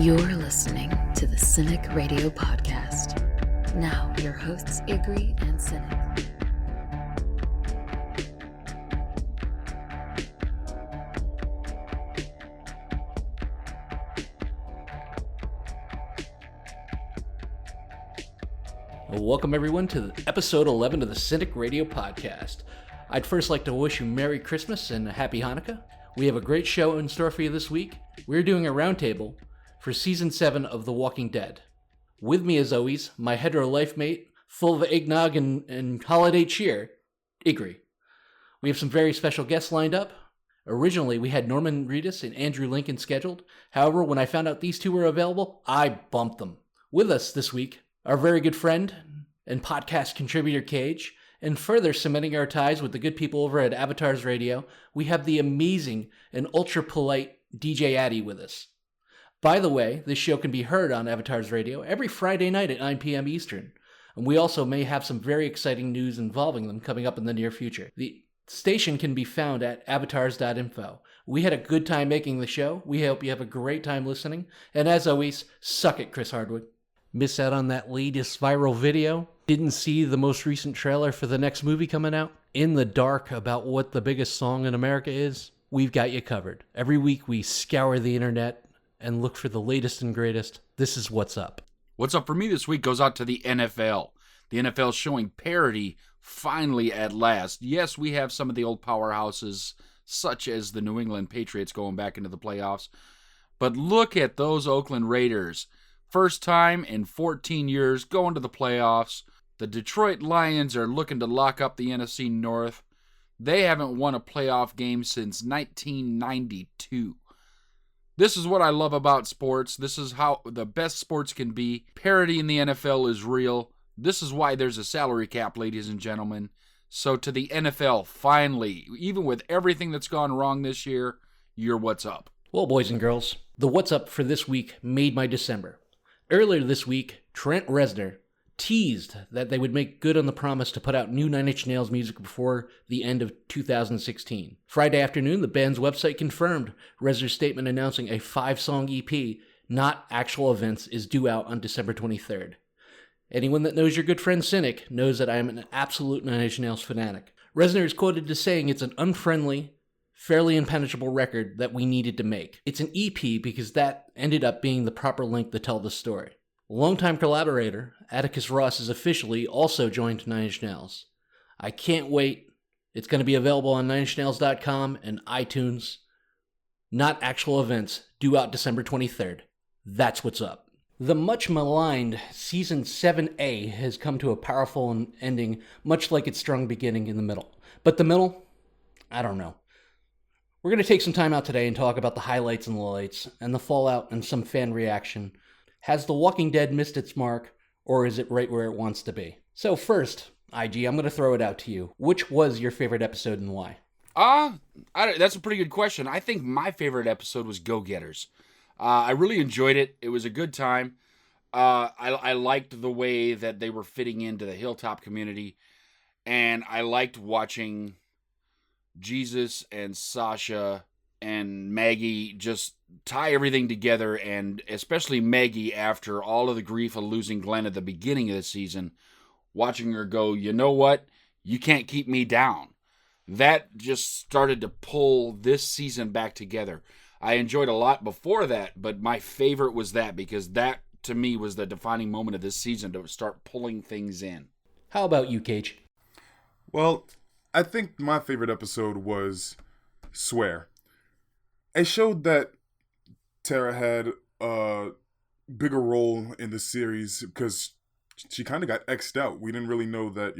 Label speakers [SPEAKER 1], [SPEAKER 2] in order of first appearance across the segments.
[SPEAKER 1] You're listening to the Cinik Radio Podcast. Now, your hosts, Igri and Cinik.
[SPEAKER 2] Welcome, everyone, to episode 11 of the Cinik Radio Podcast. I'd first like to wish you Merry Christmas and a Happy Hanukkah. We have a great show in store for you this week. We're doing a roundtable for Season 7 of The Walking Dead. With me, as always, my hetero life mate, full of eggnog and holiday cheer, Igri. We have some very special guests lined up. Originally, we had Norman Reedus and Andrew Lincoln scheduled. However, when I found out these two were available, I bumped them. With us this week, our very good friend and podcast contributor, Cage, and further cementing our ties with the good people over at Avatars Radio, we have the amazing and ultra-polite DJ Addy with us. By the way, this show can be heard on Avatars Radio every Friday night at 9 p.m. Eastern, and we also may have some very exciting news involving them coming up in the near future. The station can be found at avatars.info. We had a good time making the show. We hope you have a great time listening, and as always, suck it, Chris Hardwood. Miss out on that latest viral video? Didn't see the most recent trailer for the next movie coming out? In the dark about what the biggest song in America is? We've got you covered. Every week we scour the internet and look for the latest and greatest. This is What's Up.
[SPEAKER 3] What's Up for me this week goes out to the NFL. The NFL showing parity finally at last. Yes, we have some of the old powerhouses, such as the New England Patriots going back into the playoffs. But look at those Oakland Raiders. First time in 14 years going to the playoffs. The Detroit Lions are looking to lock up the NFC North. They haven't won a playoff game since 1992. This is what I love about sports. This is how the best sports can be. Parity in the NFL is real. This is why there's a salary cap, ladies and gentlemen. So to the NFL, finally, even with everything that's gone wrong this year, you're What's Up.
[SPEAKER 2] Well, boys and girls, the What's Up for this week made my December. Earlier this week, Trent Reznor teased that they would make good on the promise to put out new Nine Inch Nails music before the end of 2016. Friday afternoon, the band's website confirmed Reznor's statement announcing a 5-song EP, not actual events, is due out on December 23rd. Anyone that knows your good friend Cinik knows that I am an absolute Nine Inch Nails fanatic. Reznor is quoted as saying it's an unfriendly, fairly impenetrable record that we needed to make. It's an EP because that ended up being the proper length to tell the story. Longtime collaborator, Atticus Ross, is officially also joined Nine Inch Nails. I can't wait. It's going to be available on NineInchNails.com and iTunes. Not actual events, due out December 23rd. That's What's Up. The much maligned Season 7A has come to a powerful ending, much like its strong beginning in the middle. But the middle? I don't know. We're going to take some time out today and talk about the highlights and lowlights, and the fallout and some fan reaction. Has The Walking Dead missed its mark, or is it right where it wants to be? So first, IG, I'm going to throw it out to you. Which was your favorite episode and why?
[SPEAKER 3] That's a pretty good question. I think my favorite episode was Go-Getters. I really enjoyed it. It was a good time. I liked the way that they were fitting into the Hilltop community, and I liked watching Jesus and Sasha and Maggie just tie everything together, and especially Maggie after all of the grief of losing Glenn at the beginning of the season, watching her go, you know what? You can't keep me down. That just started to pull this season back together. I enjoyed a lot before that, but my favorite was that because that, to me, was the defining moment of this season to start pulling things in.
[SPEAKER 2] How about you, Cage?
[SPEAKER 4] Well, I think my favorite episode was Swear. It showed that Tara had a bigger role in the series because she kind of got X'd out. We didn't really know that,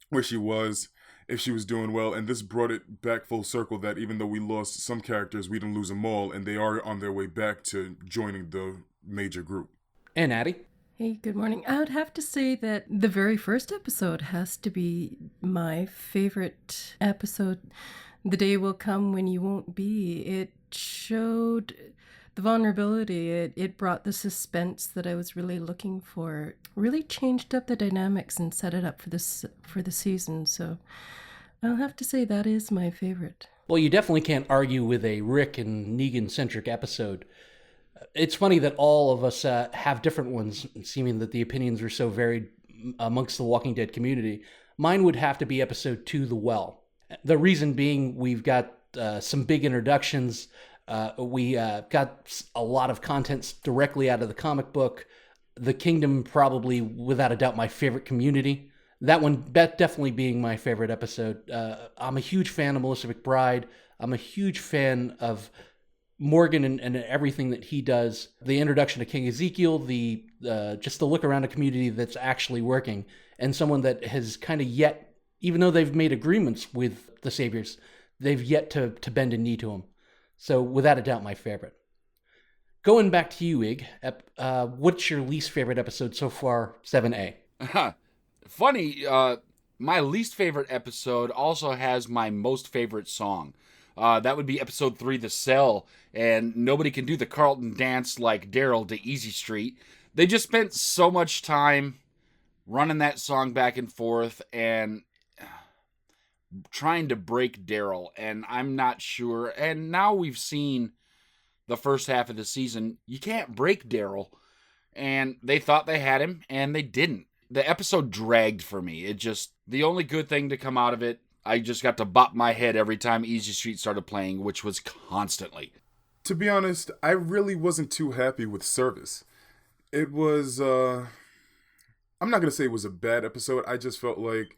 [SPEAKER 4] where she was, if she was doing well, and this brought it back full circle that even though we lost some characters, we didn't lose them all, and they are on their way back to joining the major group.
[SPEAKER 2] And Addy?
[SPEAKER 5] Hey, good morning. I would have to say that the very first episode has to be my favorite episode. The Day Will Come When You Won't Be. It showed the vulnerability. It brought the suspense that I was really looking for. Really changed up the dynamics and set it up for the season. So I'll have to say that is my favorite.
[SPEAKER 2] Well, you definitely can't argue with a Rick and Negan-centric episode. It's funny that all of us have different ones, seeming that the opinions are so varied amongst the Walking Dead community. Mine would have to be episode 2, The Well. The reason being, we've got some big introductions. We got a lot of contents directly out of the comic book. The Kingdom, probably without a doubt, my favorite community. That one definitely being my favorite episode. I'm a huge fan of Melissa McBride. I'm a huge fan of Morgan and everything that he does. The introduction to King Ezekiel, the just the look around a community that's actually working, and someone that has kind of yet, even though they've made agreements with the Saviors, they've yet to bend a knee to them. So without a doubt, my favorite. Going back to you, Ig, what's your least favorite episode so far, 7A?
[SPEAKER 3] Funny, my least favorite episode also has my most favorite song. That would be episode 3, The Cell, and nobody can do the Carlton dance like Daryl to Easy Street. They just spent so much time running that song back and forth and trying to break Daryl, and I'm not sure. And now we've seen the first half of the season. You can't break Daryl, and they thought they had him, and they didn't. The episode dragged for me. The only good thing to come out of it, I just got to bop my head every time Easy Street started playing, which was constantly.
[SPEAKER 4] To be honest, I really wasn't too happy with Service. It was, I'm not going to say it was a bad episode. I just felt like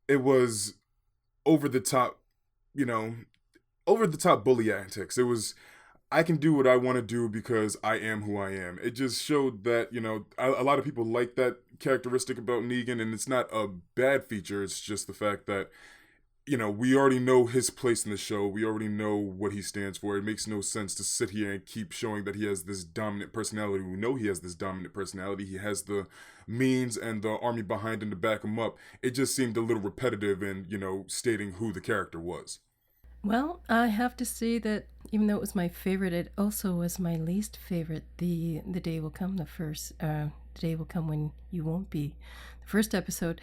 [SPEAKER 4] it was over the top, over the top bully antics. It was, I can do what I want to do because I am who I am. It just showed that, a lot of people like that characteristic about Negan, and it's not a bad feature. It's just the fact that, we already know his place in the show. We already know what he stands for. It makes no sense to sit here and keep showing that he has this dominant personality. We know he has this dominant personality. He has the means and the army behind him to back him up. It just seemed a little repetitive in, stating who the character was.
[SPEAKER 5] Well, I have to say that even though it was my favorite, it also was my least favorite. The day will come, the day will come when you won't be. The first episode,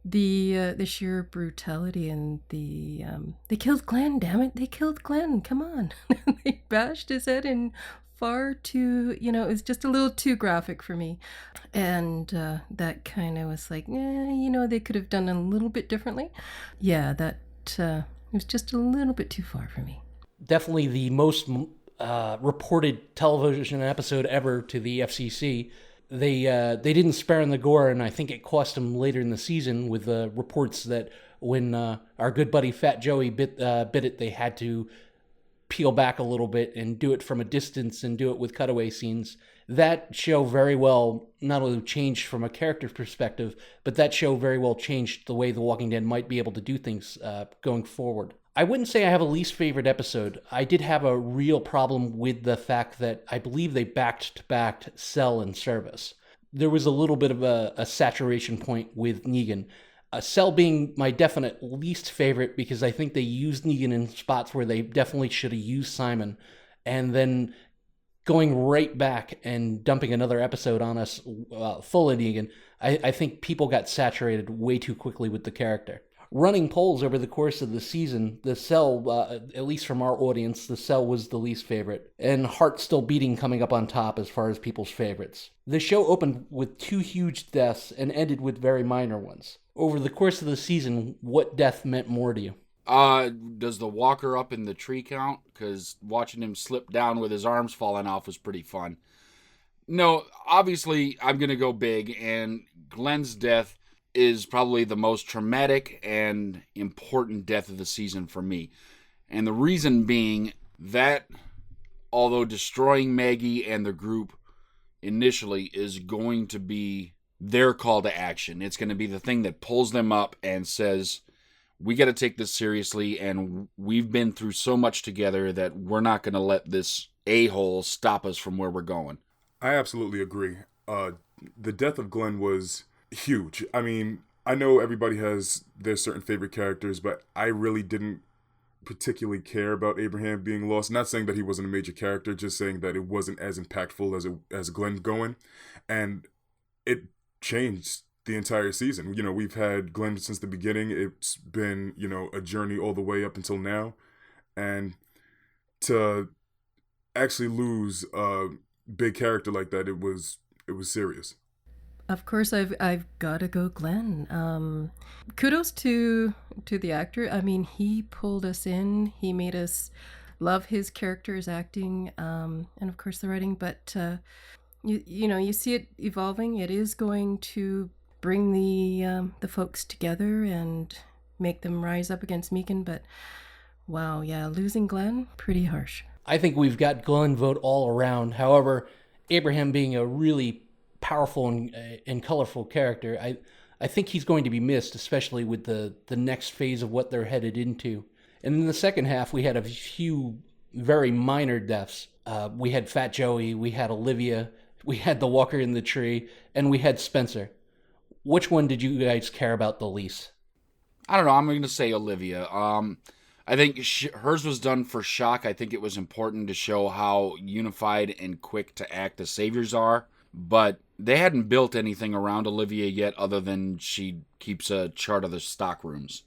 [SPEAKER 5] the sheer brutality and they killed Glenn. Damn it, they killed Glenn. Come on, they bashed his head in far too. It was just a little too graphic for me, and that kind of was like, they could have done a little bit differently. Yeah, that. It was just a little bit too far for me.
[SPEAKER 2] Definitely the most reported television episode ever to the FCC. They didn't spare in the gore, and I think it cost them later in the season with reports that when our good buddy Fat Joey bit it, they had to peel back a little bit and do it from a distance and do it with cutaway scenes. That show very well not only changed from a character perspective, but that show very well changed the way The Walking Dead might be able to do things going forward. I wouldn't say I have a least favorite episode. I did have a real problem with the fact that I believe they backed Cell and Service. There was a little bit of a saturation point with Negan. Cell being my definite least favorite because I think they used Negan in spots where they definitely should have used Simon. And then going right back and dumping another episode on us full of Negan, I think people got saturated way too quickly with the character. Running polls over the course of the season, the Cell, at least from our audience, the Cell was the least favorite, and Heart Still Beating coming up on top as far as people's favorites. The show opened with 2 huge deaths and ended with very minor ones. Over the course of the season, what death meant more to you?
[SPEAKER 3] Does the walker up in the tree count? Because watching him slip down with his arms falling off was pretty fun. No, obviously, I'm going to go big, and Glenn's death is probably the most traumatic and important death of the season for me. And the reason being that, although destroying Maggie and the group initially is going to be their call to action, it's going to be the thing that pulls them up and says, we got to take this seriously, and we've been through so much together that we're not going to let this a-hole stop us from where we're going.
[SPEAKER 4] I absolutely agree. The death of Glenn was huge. I mean, I know everybody has their certain favorite characters, but I really didn't particularly care about Abraham being lost. Not saying that he wasn't a major character, just saying that it wasn't as impactful as Glenn going, and it changed the entire season. We've had Glenn since the beginning. It's been, a journey all the way up until now, and to actually lose big character like that, it was serious.
[SPEAKER 5] Of course, I've got to go Glenn. Kudos to the actor. I mean, he pulled us in. He made us love his character's acting, and of course the writing. But you see it evolving. It is going to bring the folks together and make them rise up against Megan. But wow, yeah, losing Glenn, pretty harsh.
[SPEAKER 2] I think we've got Glenn vote all around. However, Abraham being a really powerful and colorful character, I think he's going to be missed, especially with the next phase of what they're headed into. And in the second half, we had a few very minor deaths. We had Fat Joey, we had Olivia, we had the Walker in the Tree, and we had Spencer. Which one did you guys care about the least?
[SPEAKER 3] I don't know. I'm going to say Olivia. I think hers was done for shock. I think it was important to show how unified and quick to act the Saviors are. But they hadn't built anything around Olivia yet other than she keeps a chart of the stock rooms.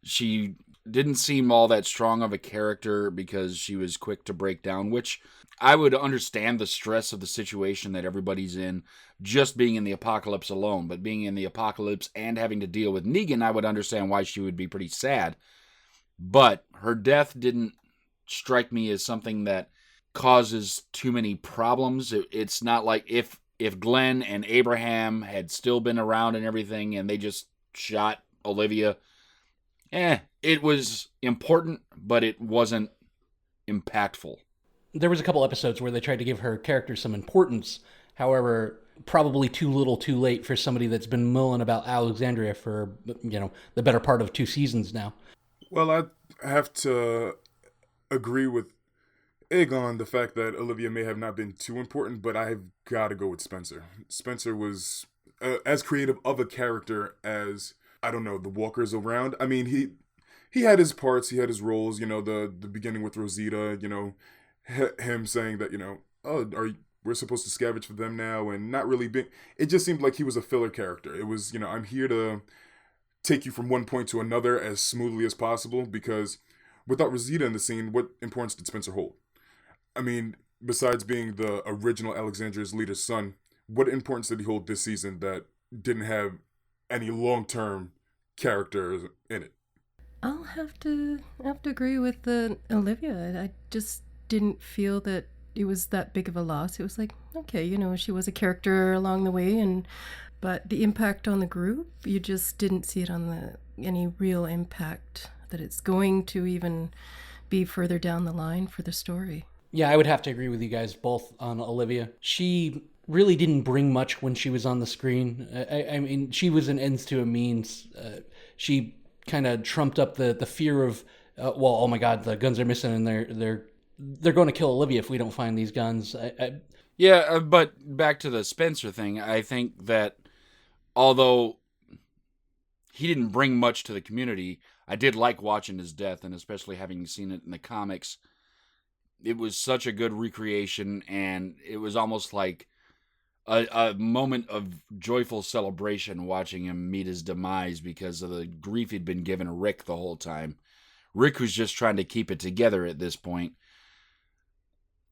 [SPEAKER 3] She didn't seem all that strong of a character because she was quick to break down, which I would understand the stress of the situation that everybody's in just being in the apocalypse alone. But being in the apocalypse and having to deal with Negan, I would understand why she would be pretty sad. But her death didn't strike me as something that causes too many problems. It's not like if Glenn and Abraham had still been around and everything and they just shot Olivia, it was important, but it wasn't impactful.
[SPEAKER 2] There was a couple episodes where they tried to give her character some importance. However, probably too little too late for somebody that's been mulling about Alexandria for, the better part of 2 seasons now.
[SPEAKER 4] Well, I have to agree with Ig on the fact that Olivia may have not been too important, but I've got to go with Spencer. Spencer was as creative of a character as, I don't know, the Walkers around. I mean, he had his parts, he had his roles, the beginning with Rosita, him saying that, we're supposed to scavenge for them now, and not really being, it just seemed like he was a filler character. It was, I'm here to take you from one point to another as smoothly as possible, because without Rosita in the scene, what importance did Spencer hold? I mean, besides being the original Alexandria's leader's son, what importance did he hold this season that didn't have any long-term characters in it?
[SPEAKER 5] I'll have to agree with Olivia. I just didn't feel that it was that big of a loss. It was like, okay, she was a character along the way, but the impact on the group, you just didn't see it on any real impact that it's going to even be further down the line for the story.
[SPEAKER 2] Yeah, I would have to agree with you guys both on Olivia. She really didn't bring much when she was on the screen. I mean, she was an ends to a means. She kind of trumped up the fear of, oh my God, the guns are missing, and they're going to kill Olivia if we don't find these guns.
[SPEAKER 3] Yeah, but back to the Spencer thing, I think that although he didn't bring much to the community, I did like watching his death, and especially having seen it in the comics. It was such a good recreation, and it was almost like a moment of joyful celebration watching him meet his demise because of the grief he'd been giving Rick the whole time. Rick was just trying to keep it together at this point.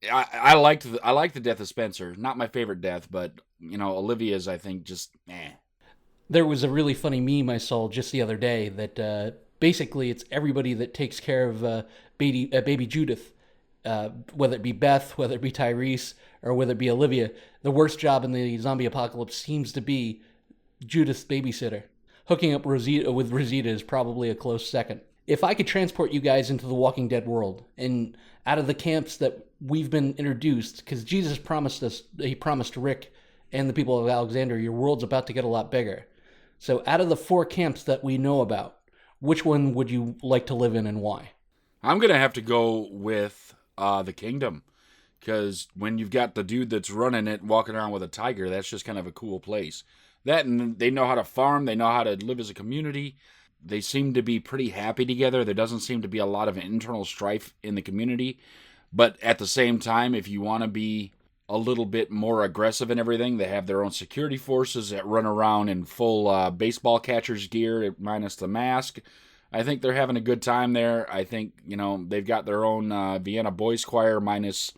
[SPEAKER 3] I liked the death of Spencer. Not my favorite death, but Olivia's, I think, just
[SPEAKER 2] There was a really funny meme I saw just the other day that basically it's everybody that takes care of baby Judith. Whether it be Beth, whether it be Tyrese, or whether it be Olivia, the worst job in the zombie apocalypse seems to be Judith's babysitter. Hooking up with Rosita is probably a close second. If I could transport you guys into the Walking Dead world, and out of the camps that we've been introduced, because Jesus promised Rick and the people of Alexandria, your world's about to get a lot bigger. So out of the 4 camps that we know about, which one would you like to live in and why?
[SPEAKER 3] I'm going to have to go with the Kingdom, because when you've got the dude that's running it walking around with a tiger, that's just kind of a cool place. That, and they know how to farm, they know how to live as a community. They seem to be pretty happy together. There doesn't seem to be a lot of internal strife in the community, but at the same time, if you want to be a little bit more aggressive and everything, they have their own security forces that run around in full baseball catcher's gear minus the mask. I think they're having a good time there. I think, they've got their own Vienna Boys Choir minus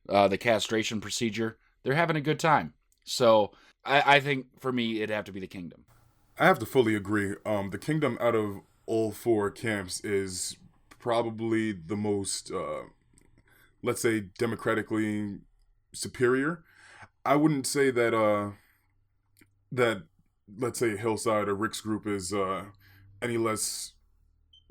[SPEAKER 3] the castration procedure. They're having a good time. So I think for me, it'd have to be the Kingdom.
[SPEAKER 4] I have to fully agree. The Kingdom out of all four camps is probably the most, let's say, democratically superior. I wouldn't say that let's say Hillside or Rick's group is any less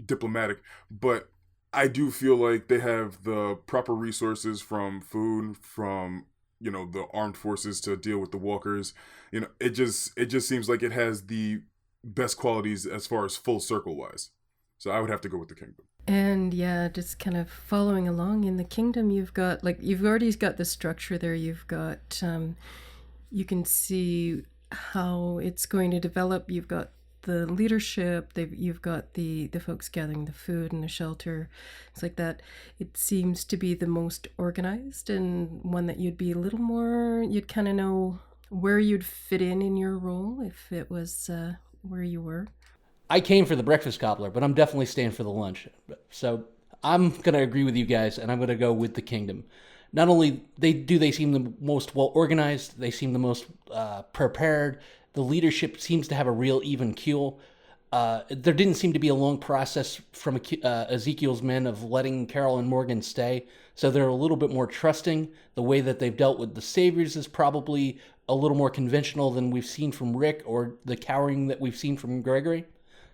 [SPEAKER 4] diplomatic, but I do feel like they have the proper resources, from food, from the armed forces to deal with the walkers. It just seems like it has the best qualities as far as full circle wise. So I would have to go with the Kingdom.
[SPEAKER 5] And yeah, just kind of following along in the Kingdom, you've already got the structure there. You've got, you can see how it's going to develop. You've got the leadership. You've got the folks gathering the food and the shelter. It's like that. It seems to be the most organized, and one that you'd be a little more. You'd kind of know where you'd fit in your role if it was where you were.
[SPEAKER 2] I came for the breakfast cobbler, but I'm definitely staying for the lunch. So I'm going to agree with you guys, and I'm going to go with the Kingdom. Not only they seem the most well-organized, they seem the most prepared. The leadership seems to have a real even keel. There didn't seem to be a long process from Ezekiel's men of letting Carol and Morgan stay, so they're a little bit more trusting. The way that they've dealt with the Saviors is probably a little more conventional than we've seen from Rick, or the cowering that we've seen from Gregory.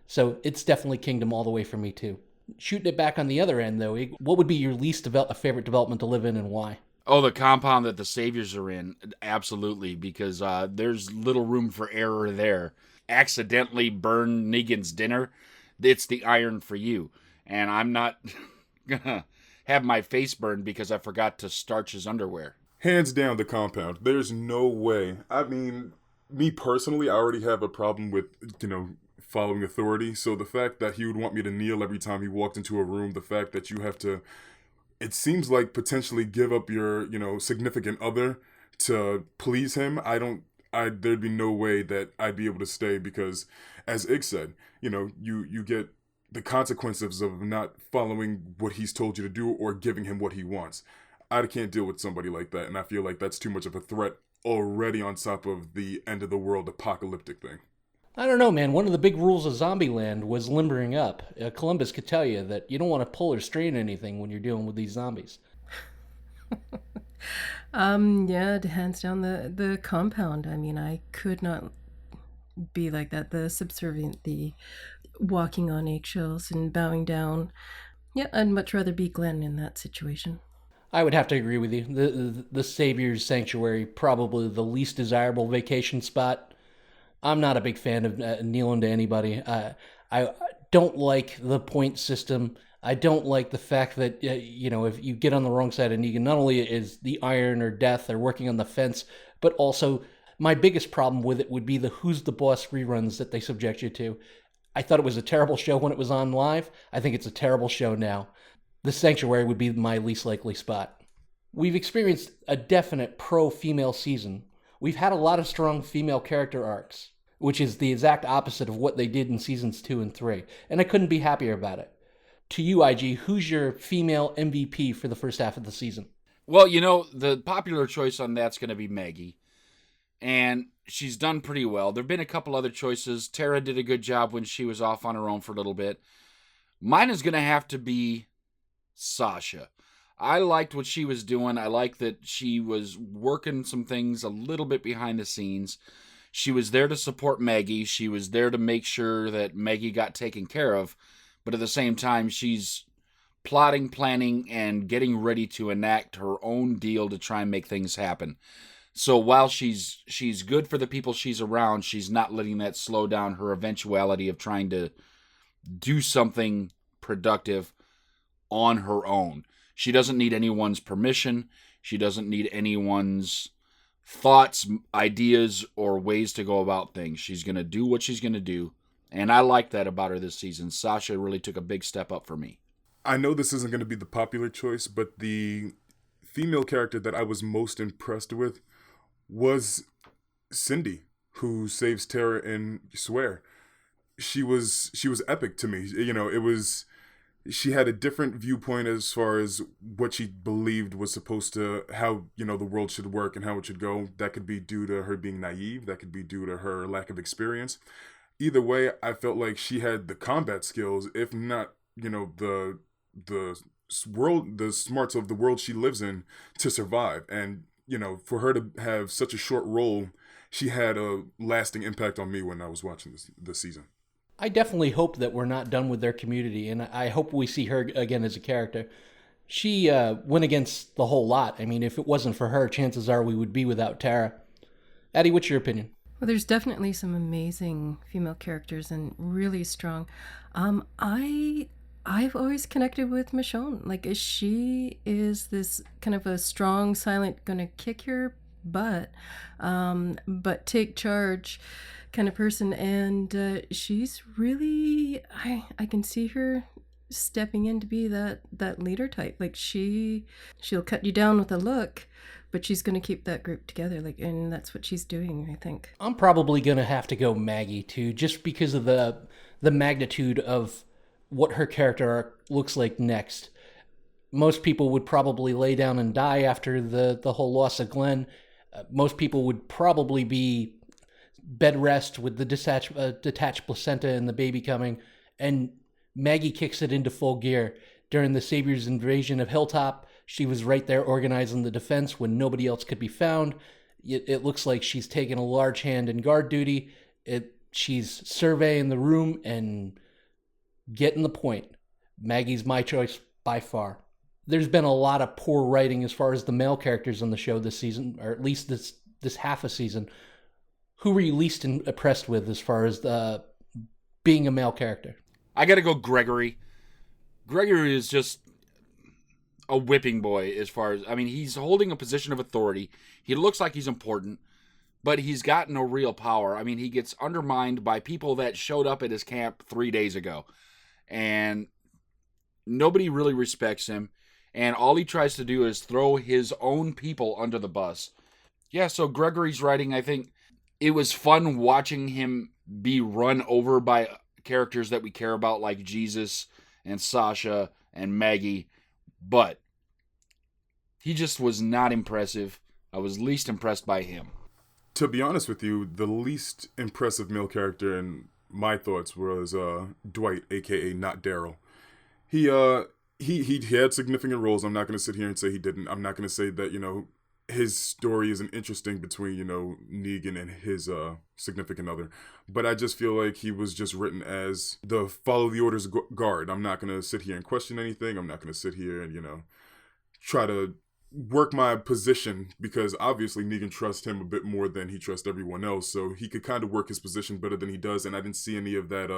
[SPEAKER 2] So it's definitely Kingdom all the way for me, too. Shooting it back on the other end, though, what would be your least favorite development to live in, and why?
[SPEAKER 3] Oh, the compound that the Saviors are in, absolutely, because there's little room for error there. Accidentally burn Negan's dinner, it's the iron for you. And I'm not gonna have my face burned because I forgot to starch his underwear.
[SPEAKER 4] Hands down, the compound. There's no way. I mean, me personally, I already have a problem with, following authority. So the fact that he would want me to kneel every time he walked into a room, the fact that you have to, it seems like, potentially give up your, significant other to please him. There'd be no way that I'd be able to stay, because, as Ig said, you get the consequences of not following what he's told you to do or giving him what he wants. I can't deal with somebody like that, and I feel like that's too much of a threat already on top of the end of the world apocalyptic thing.
[SPEAKER 2] I don't know, man. One of the big rules of Zombieland was limbering up. Columbus could tell you that you don't want to pull or strain anything when you're dealing with these zombies.
[SPEAKER 5] Yeah, hands down the compound. I mean, I could not be like that. The subservient, the walking on eggshells and bowing down. Yeah, I'd much rather be Glenn in that situation.
[SPEAKER 2] I would have to agree with you. The Savior's Sanctuary, probably the least desirable vacation spot. I'm not a big fan of kneeling to anybody. I don't like the point system. I don't like the fact that, if you get on the wrong side of Negan, not only is the iron or death or working on the fence, but also my biggest problem with it would be the Who's the Boss reruns that they subject you to. I thought it was a terrible show when it was on live. I think it's a terrible show now. The Sanctuary would be my least likely spot. We've experienced a definite pro-female season. We've had a lot of strong female character arcs, which is the exact opposite of what they did in seasons 2 and 3. And I couldn't be happier about it. To you, IG, who's your female MVP for the first half of the season?
[SPEAKER 3] Well, the popular choice on that's going to be Maggie. And she's done pretty well. There have been a couple other choices. Tara did a good job when she was off on her own for a little bit. Mine is going to have to be Sasha. I liked what she was doing. I liked that she was working some things a little bit behind the scenes. She was there to support Maggie. She was there to make sure that Maggie got taken care of. But at the same time, she's plotting, planning, and getting ready to enact her own deal to try and make things happen. So while she's good for the people she's around, she's not letting that slow down her eventuality of trying to do something productive on her own. She doesn't need anyone's permission. She doesn't need anyone's thoughts, ideas, or ways to go about things. She's going to do what she's going to do. And I like that about her this season. Sasha really took a big step up for me.
[SPEAKER 4] I know this isn't going to be the popular choice, but the female character that I was most impressed with was Cindy, who saves Tara in Swear. She was epic to me. she had a different viewpoint as far as what she believed was supposed to, how, the world should work and how it should go. That could be due to her being naive. That could be due to her lack of experience. Either way, I felt like she had the combat skills, if not, the smarts of the world she lives in to survive. And, for her to have such a short role, she had a lasting impact on me when I was watching this season.
[SPEAKER 2] I definitely hope that we're not done with their community, and I hope we see her again as a character. She went against the whole lot. I mean, if it wasn't for her, chances are we would be without Tara. Addy, what's your opinion?
[SPEAKER 5] Well, there's definitely some amazing female characters and really strong. I've always connected with Michonne. Like, she is this kind of a strong, silent, gonna kick your butt, but take charge kind of person. And she's really, I can see her stepping in to be that leader type. Like, she'll cut you down with a look, but she's going to keep that group together. Like, and that's what she's doing, I think.
[SPEAKER 2] I'm probably going to have to go Maggie too, just because of the magnitude of what her character arc looks like next. Most people would probably lay down and die after the whole loss of Glenn. Most people would probably be bed rest with the detached placenta and the baby coming. And Maggie kicks it into full gear. During the Savior's invasion of Hilltop, she was right there organizing the defense when nobody else could be found. It looks like she's taken a large hand in guard duty. She's surveying the room and getting the point. Maggie's my choice by far. There's been a lot of poor writing as far as the male characters on the show this season, or at least this half a season. Who were you least impressed with as far as being a male character?
[SPEAKER 3] I got to go Gregory. Gregory is just a whipping boy as far as, he's holding a position of authority. He looks like he's important, but he's got no real power. He gets undermined by people that showed up at his camp 3 days ago. And nobody really respects him. And all he tries to do is throw his own people under the bus. Yeah, so Gregory's writing, I think it was fun watching him be run over by characters that we care about, like Jesus and Sasha and Maggie. But he just was not impressive. I was least impressed by him.
[SPEAKER 4] To be honest with you, the least impressive male character in my thoughts was Dwight, aka Not Daryl. He had significant roles. I'm not going to sit here and say he didn't. I'm not going to say that, his story isn't interesting between, Negan and his significant other. But I just feel like he was just written as the follow the orders guard. I'm not going to sit here and question anything. I'm not going to sit here and, try to work my position, because obviously Negan trusts him a bit more than he trusts everyone else. So he could kind of work his position better than he does. And I didn't see any of that.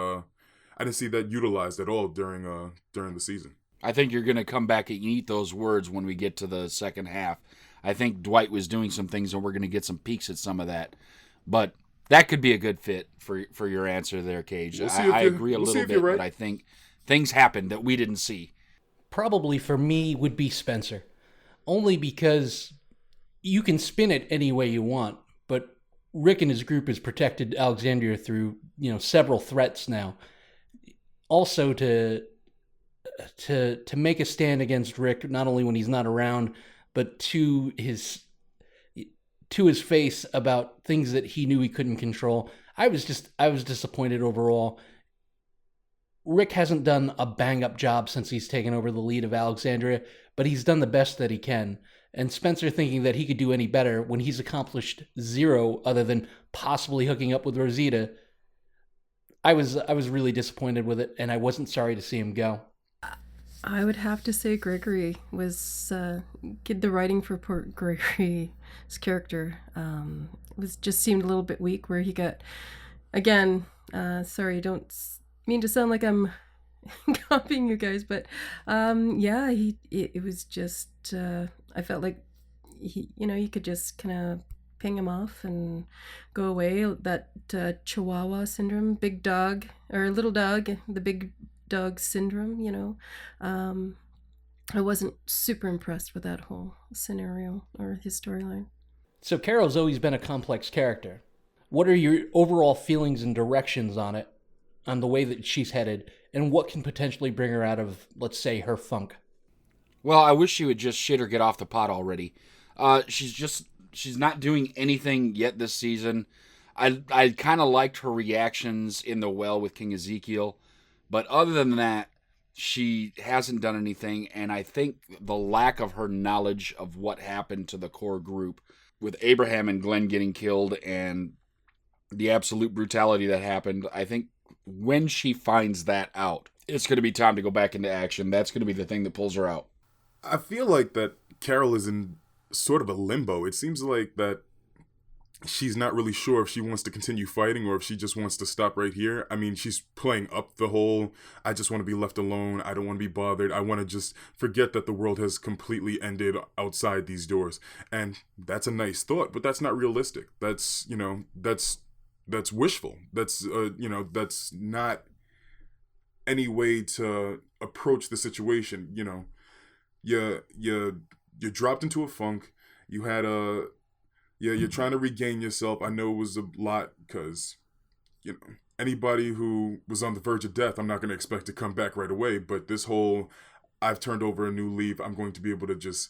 [SPEAKER 4] I didn't see that utilized at all during the season.
[SPEAKER 3] I think you're going to come back and eat those words when we get to the second half. I think Dwight was doing some things, and we're going to get some peeks at some of that. But that could be a good fit for your answer there, Cage. I agree a little bit, right. But I think things happened that we didn't see.
[SPEAKER 2] Probably for me would be Spencer. Only because you can spin it any way you want, but Rick and his group has protected Alexandria through, several threats now. Also to make a stand against Rick, not only when he's not around, but to his face about things that he knew he couldn't control. I was disappointed overall. Rick hasn't done a bang-up job since he's taken over the lead of Alexandria, but he's done the best that he can. And Spencer thinking that he could do any better when he's accomplished zero other than possibly hooking up with Rosita. I was really disappointed with it, and I wasn't sorry to see him go.
[SPEAKER 5] I would have to say Gregory was the writing for poor Gregory's character just seemed a little bit weak, where he got, again, sorry, don't mean to sound like I'm copying you guys, but it was just I felt like he could just kind of ping him off and go away. That Chihuahua syndrome, big dog or little dog, the big dog syndrome, I wasn't super impressed with that whole scenario or his storyline.
[SPEAKER 2] So Carol's always been a complex character. What are your overall feelings and directions on it, on the way that she's headed? and what can potentially bring her out of, let's say, her funk?
[SPEAKER 3] Well, I wish she would just shit or get off the pot already. She's not doing anything yet this season. I kind of liked her reactions in the well with King Ezekiel, but other than that, she hasn't done anything, and I think the lack of her knowledge of what happened to the core group with Abraham and Glenn getting killed and the absolute brutality that happened, I think when she finds that out, it's going to be time to go back into action. That's going to be the thing that pulls her out.
[SPEAKER 4] I feel like that Carol is in sort of a limbo. It seems like that she's not really sure if she wants to continue fighting or if she just wants to stop right here. I mean, she's playing up the whole, I just want to be left alone. I don't want to be bothered. I want to just forget that the world has completely ended outside these doors. And that's a nice thought, but that's not realistic. That's, that's wishful. That's, that's not any way to approach the situation. You dropped into a funk. You had you're trying to regain yourself. I know it was a lot because, anybody who was on the verge of death, I'm not going to expect to come back right away. But this whole, I've turned over a new leaf. I'm going to be able to just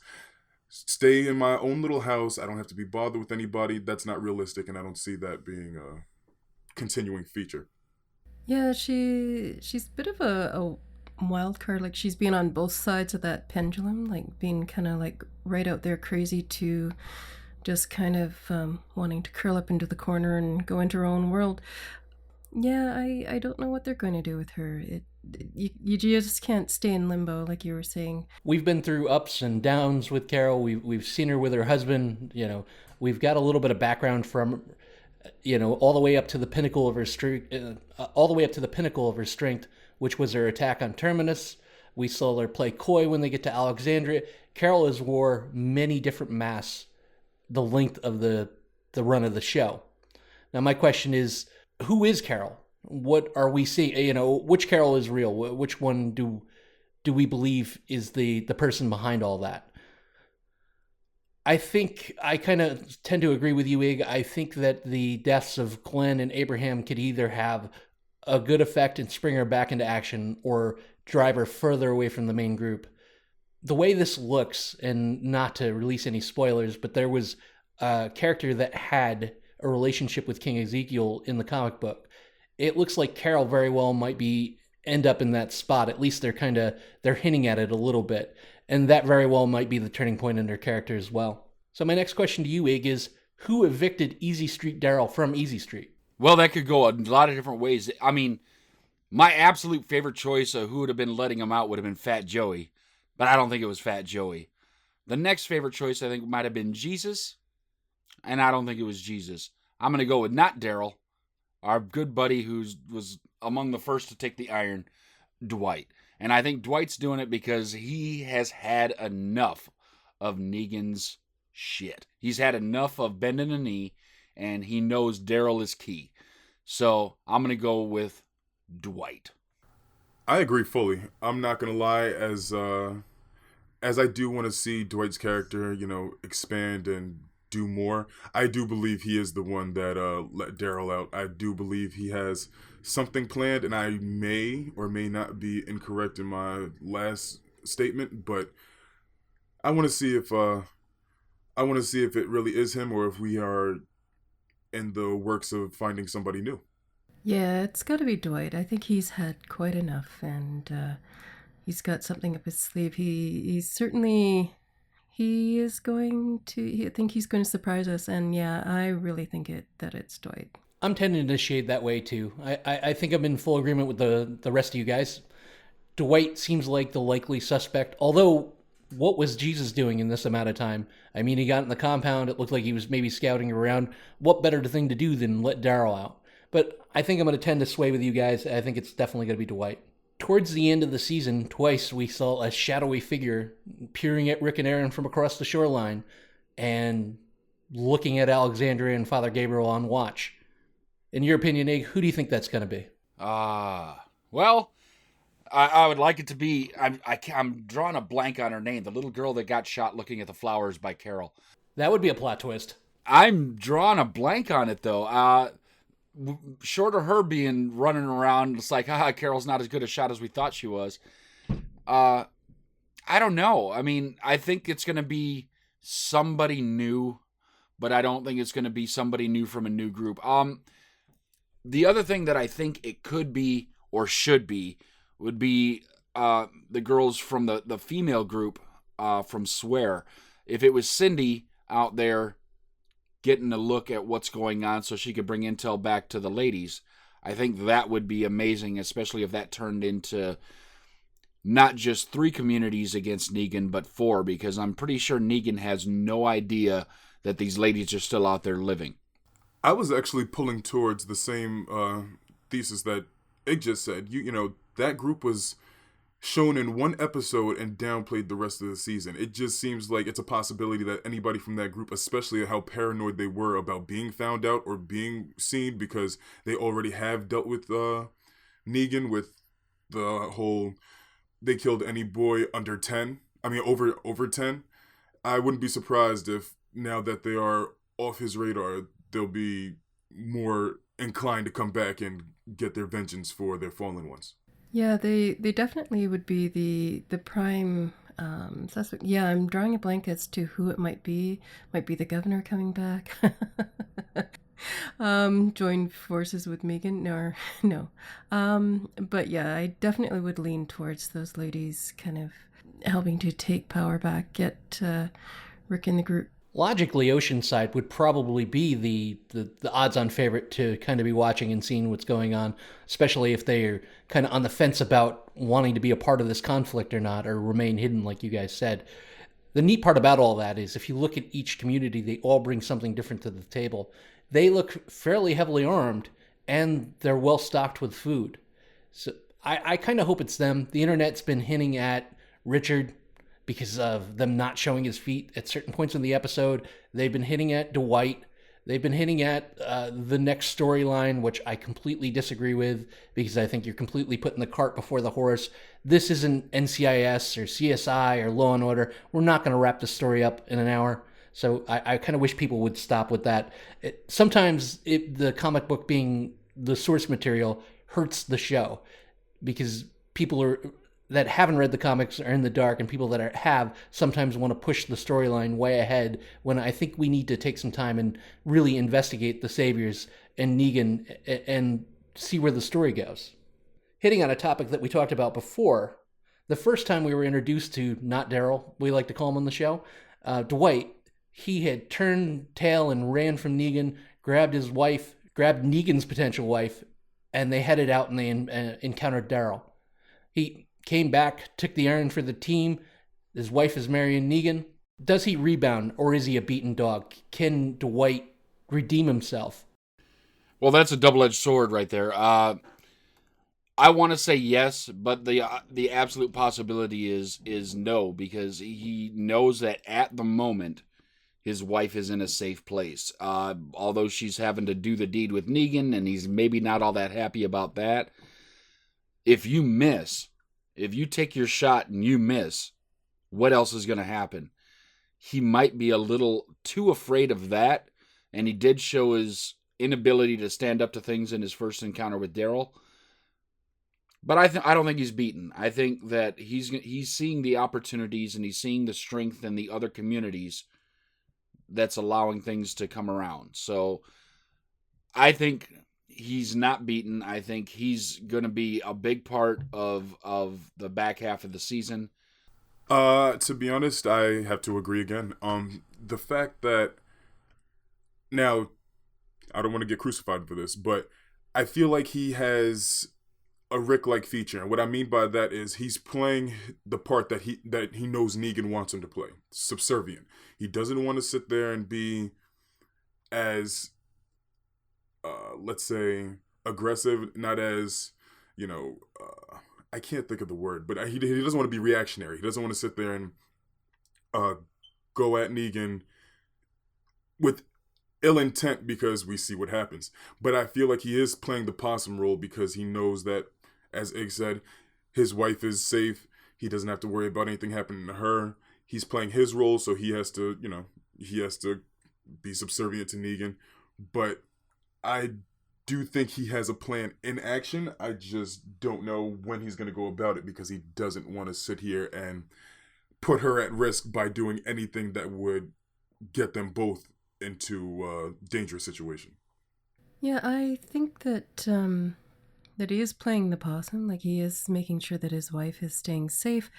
[SPEAKER 4] stay in my own little house. I don't have to be bothered with anybody. That's not realistic, and I don't see that being a continuing feature.
[SPEAKER 5] Yeah, she's a bit of a wild card. Like, she's been on both sides of that pendulum, like being kind of like right out there crazy to just kind of wanting to curl up into the corner and go into her own world. Yeah, I don't know what they're going to do with her. You just can't stay in limbo, like you were saying.
[SPEAKER 2] We've been through ups and downs with Carol. We've seen her with her husband. We've got a little bit of background from, all the way up to the pinnacle of her strength, which was her attack on Terminus. We saw her play coy when they get to Alexandria. Carol has wore many different masks the length of the run of the show. Now, my question is, who is Carol? What are we seeing? Which Carol is real? Which one do we believe is the person behind all that? I think I kind of tend to agree with you, Ig. I think that the deaths of Glenn and Abraham could either have a good effect and spring her back into action or drive her further away from the main group. The way this looks, and not to release any spoilers, but there was a character that had a relationship with King Ezekiel in the comic book. It looks like Carol very well might end up in that spot. At least they're hinting at it a little bit. And that very well might be the turning point in her character as well. So my next question to you, Ig, is who evicted Easy Street Daryl from Easy Street?
[SPEAKER 3] Well, that could go a lot of different ways. I mean, my absolute favorite choice of who would have been letting him out would have been Fat Joey, but I don't think it was Fat Joey. The next favorite choice I think might have been Jesus, and I don't think it was Jesus. I'm going to go with not Daryl, our good buddy who was among the first to take the iron, Dwight. And I think Dwight's doing it because he has had enough of Negan's shit. He's had enough of bending a knee, and he knows Daryl is key. So I'm going to go with Dwight.
[SPEAKER 4] I agree fully. I'm not going to lie, as I do want to see Dwight's character, expand and do more. I do believe he is the one that let Daryl out. I do believe he has something planned, and I may or may not be incorrect in my last statement, but I want to see if it really is him or if we are in the works of finding somebody new.
[SPEAKER 5] Yeah, it's got to be Dwight. I think he's had quite enough, and he's got something up his sleeve. I think he's going to surprise us, and yeah, I really think that it's Dwight.
[SPEAKER 2] I'm tending to shade that way too. I think I'm in full agreement with the rest of you guys. Dwight seems like the likely suspect, although what was Jesus doing in this amount of time? I mean, he got in the compound, it looked like he was maybe scouting around. What better thing to do than let Daryl out? But I think I'm going to tend to sway with you guys. I think it's definitely going to be Dwight. Towards the end of the season, twice we saw a shadowy figure peering at Rick and Aaron from across the shoreline and looking at Alexandria and Father Gabriel on watch. In your opinion, Ig, who do you think that's going to be?
[SPEAKER 3] Well, I would like it to be, I'm drawing a blank on her name, the little girl that got shot looking at the flowers by Carol.
[SPEAKER 2] That would be a plot twist.
[SPEAKER 3] I'm drawing a blank on it, though. short of her being running around, it's like, haha, Carol's not as good a shot as we thought she was. I don't know. I mean, I think it's going to be somebody new, but I don't think it's going to be somebody new from a new group. The other thing that I think it could be or should be would be the girls from the female group from Swear. If it was Cindy out there getting a look at what's going on so she could bring intel back to the ladies, I think that would be amazing, especially if that turned into not just 3 communities against Negan, but 4, because I'm pretty sure Negan has no idea that these ladies are still out there living.
[SPEAKER 4] I was actually pulling towards the same thesis that Ig just said. You know, that group was shown in one episode and downplayed the rest of the season. It just seems like it's a possibility that anybody from that group, especially how paranoid they were about being found out or being seen, because they already have dealt with Negan with the whole they killed any boy under 10. I mean, over 10. I wouldn't be surprised if now that they are off his radar, they'll be more inclined to come back and get their vengeance for their fallen ones.
[SPEAKER 5] Yeah, they definitely would be the prime suspect. Yeah, I'm drawing a blank as to who it might be. Might be the governor coming back. Join forces with Megan, or no. But yeah, I definitely would lean towards those ladies kind of helping to take power back, get Rick in the group.
[SPEAKER 2] Logically, Oceanside would probably be the odds-on favorite to kind of be watching and seeing what's going on, especially if they're kind of on the fence about wanting to be a part of this conflict or not, or remain hidden, like you guys said. The neat part about all that is if you look at each community, they all bring something different to the table. They look fairly heavily armed, and they're well stocked with food. So I kind of hope it's them. The internet's been hinting at Richard because of them not showing his feet at certain points in the episode. They've been hitting at Dwight. They've been hitting at the next storyline, which I completely disagree with because I think you're completely putting the cart before the horse. This isn't NCIS or CSI or Law & Order. We're not going to wrap the story up in an hour. So I kind of wish people would stop with that. Sometimes the comic book being the source material hurts the show because people that haven't read the comics are in the dark, and people that have sometimes want to push the storyline way ahead when I think we need to take some time and really investigate the Saviors and Negan and see where the story goes. Hitting on a topic that we talked about before, the first time we were introduced to Not Daryl, we like to call him on the show, Dwight, he had turned tail and ran from Negan, grabbed Negan's potential wife, and they headed out and they encountered Daryl. He came back, took the errand for the team. His wife is marrying Negan. Does he rebound, or is he a beaten dog? Can Dwight redeem himself?
[SPEAKER 3] Well, that's a double-edged sword right there. I want to say yes, but the absolute possibility is no, because he knows that at the moment his wife is in a safe place. Although she's having to do the deed with Negan, and he's maybe not all that happy about that. If you take your shot and you miss, what else is going to happen? He might be a little too afraid of that, and he did show his inability to stand up to things in his first encounter with Daryl. But I don't think he's beaten. I think that he's seeing the opportunities and he's seeing the strength in the other communities that's allowing things to come around. So I think he's not beaten. I think he's going to be a big part of the back half of the season.
[SPEAKER 4] To be honest, I have to agree again. The fact that now, I don't want to get crucified for this, but I feel like he has a Rick-like feature, and what I mean by that is he's playing the part that he knows Negan wants him to play, subservient. He doesn't want to sit there and be as let's say aggressive, not as, I can't think of the word, but he doesn't want to be reactionary. He doesn't want to sit there and go at Negan with ill intent because we see what happens. But I feel like he is playing the possum role because he knows that, as Ig said, his wife is safe. He doesn't have to worry about anything happening to her. He's playing his role, so he has to be subservient to Negan. But I do think he has a plan in action. I just don't know when he's going to go about it, because he doesn't want to sit here and put her at risk by doing anything that would get them both into a dangerous situation.
[SPEAKER 5] Yeah, I think that that he is playing the possum, like he is making sure that his wife is staying safe,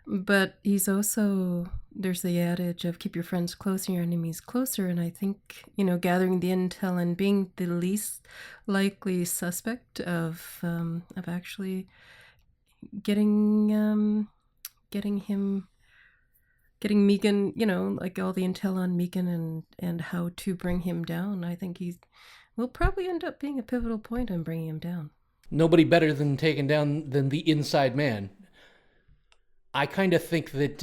[SPEAKER 5] but he's also, there's the adage of keep your friends close and your enemies closer, and I think, gathering the intel and being the least likely suspect of actually getting getting Megan, like all the intel on Megan and how to bring him down. I think he will probably end up being a pivotal point on bringing him down.
[SPEAKER 2] Nobody better than taken down than the inside man. I kind of think that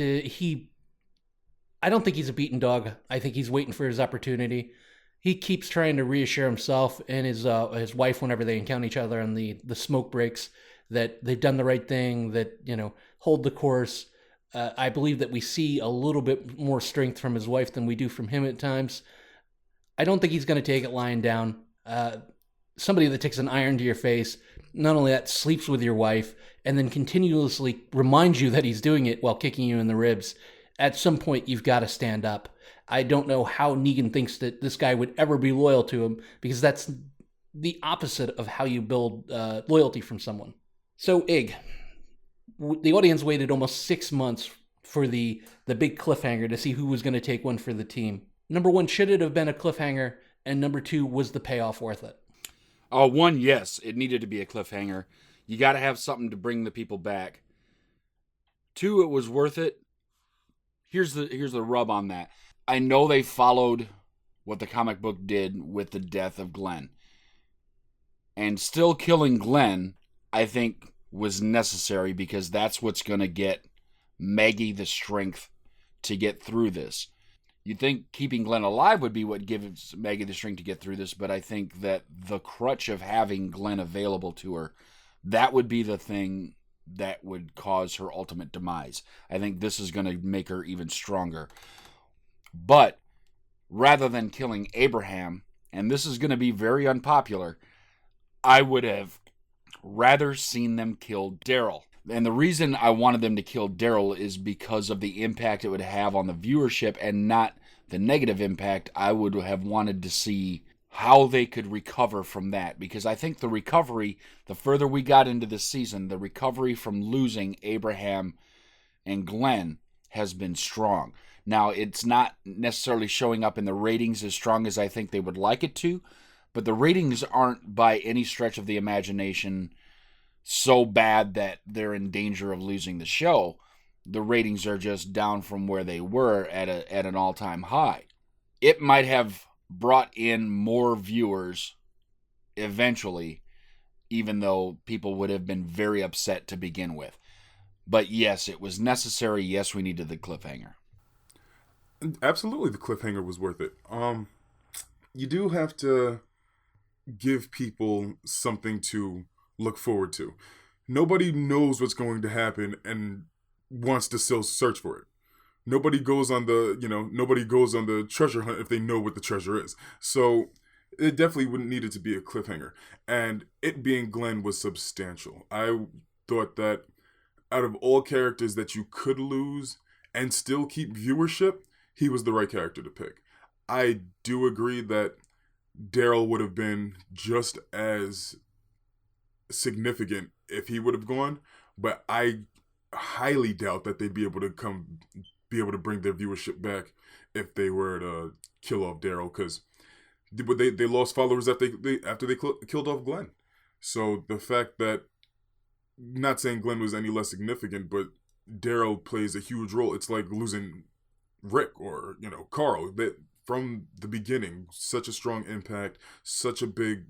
[SPEAKER 2] I don't think he's a beaten dog. I think he's waiting for his opportunity. He keeps trying to reassure himself and his wife whenever they encounter each other on the smoke breaks that they've done the right thing, that, hold the course. I believe that we see a little bit more strength from his wife than we do from him at times. I don't think he's going to take it lying down. Somebody that takes an iron to your face, not only that, sleeps with your wife, and then continuously reminds you that he's doing it while kicking you in the ribs. At some point, you've got to stand up. I don't know how Negan thinks that this guy would ever be loyal to him, because that's the opposite of how you build loyalty from someone. So, Ig, the audience waited almost 6 months for the big cliffhanger to see who was going to take one for the team. Number one, should it have been a cliffhanger? And number two, was the payoff worth it?
[SPEAKER 3] One, yes, it needed to be a cliffhanger. You got to have something to bring the people back. Two, it was worth it. Here's the rub on that. I know they followed what the comic book did with the death of Glenn. And still killing Glenn, I think, was necessary, because that's what's going to get Maggie the strength to get through this. You'd think keeping Glenn alive would be what gives Maggie the strength to get through this, but I think that the crutch of having Glenn available to her, that would be the thing that would cause her ultimate demise. I think this is going to make her even stronger. But rather than killing Abraham, and this is going to be very unpopular, I would have rather seen them kill Daryl. And the reason I wanted them to kill Daryl is because of the impact it would have on the viewership, and not the negative impact. I would have wanted to see how they could recover from that, because I think the recovery, the further we got into this season, the recovery from losing Abraham and Glenn has been strong. Now, it's not necessarily showing up in the ratings as strong as I think they would like it to, but the ratings aren't by any stretch of the imagination so bad that they're in danger of losing the show. The ratings are just down from where they were at an all-time high. It might have brought in more viewers eventually, even though people would have been very upset to begin with. But yes, it was necessary. Yes, we needed the cliffhanger.
[SPEAKER 4] Absolutely, the cliffhanger was worth it. You do have to give people something to look forward to. Nobody knows what's going to happen and wants to still search for it. Nobody goes on the treasure hunt if they know what the treasure is. So it definitely wouldn't need it to be a cliffhanger. And it being Glenn was substantial. I thought that out of all characters that you could lose and still keep viewership, he was the right character to pick. I do agree that Daryl would have been just as significant if he would have gone, but I highly doubt that they'd be able to bring their viewership back if they were to kill off Daryl, because they lost followers after they killed off Glenn. So the fact that, not saying Glenn was any less significant, but Daryl plays a huge role. It's like losing Rick or Carl. That from the beginning, such a strong impact, such a big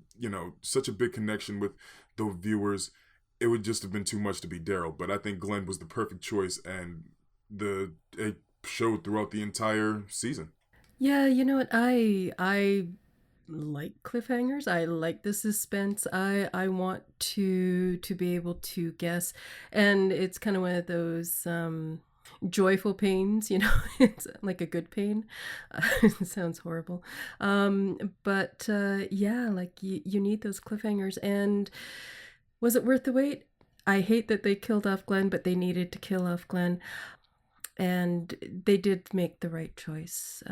[SPEAKER 4] connection with the viewers. It would just have been too much to be Daryl. But I think Glenn was the perfect choice, and it showed throughout the entire season.
[SPEAKER 5] Yeah, you know what? I like cliffhangers. I like the suspense. I want to be able to guess, and it's kind of one of those. joyful pains, it's like a good pain. It sounds horrible. But yeah, like you need those cliffhangers. And was it worth the wait? I hate that they killed off Glenn, but they needed to kill off Glenn. And they did make the right choice.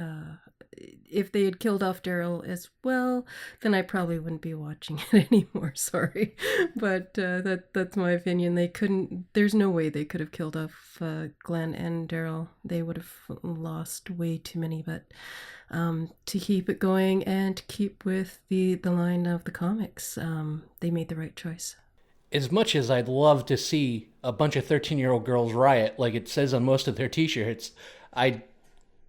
[SPEAKER 5] If they had killed off Daryl as well, then I probably wouldn't be watching it anymore. Sorry, but that's my opinion. They couldn't. There's no way they could have killed off Glenn and Daryl. They would have lost way too many. But to keep it going and to keep with the line of the comics, they made the right choice.
[SPEAKER 2] As much as I'd love to see a bunch of 13-year-old girls riot, like it says on most of their t-shirts, I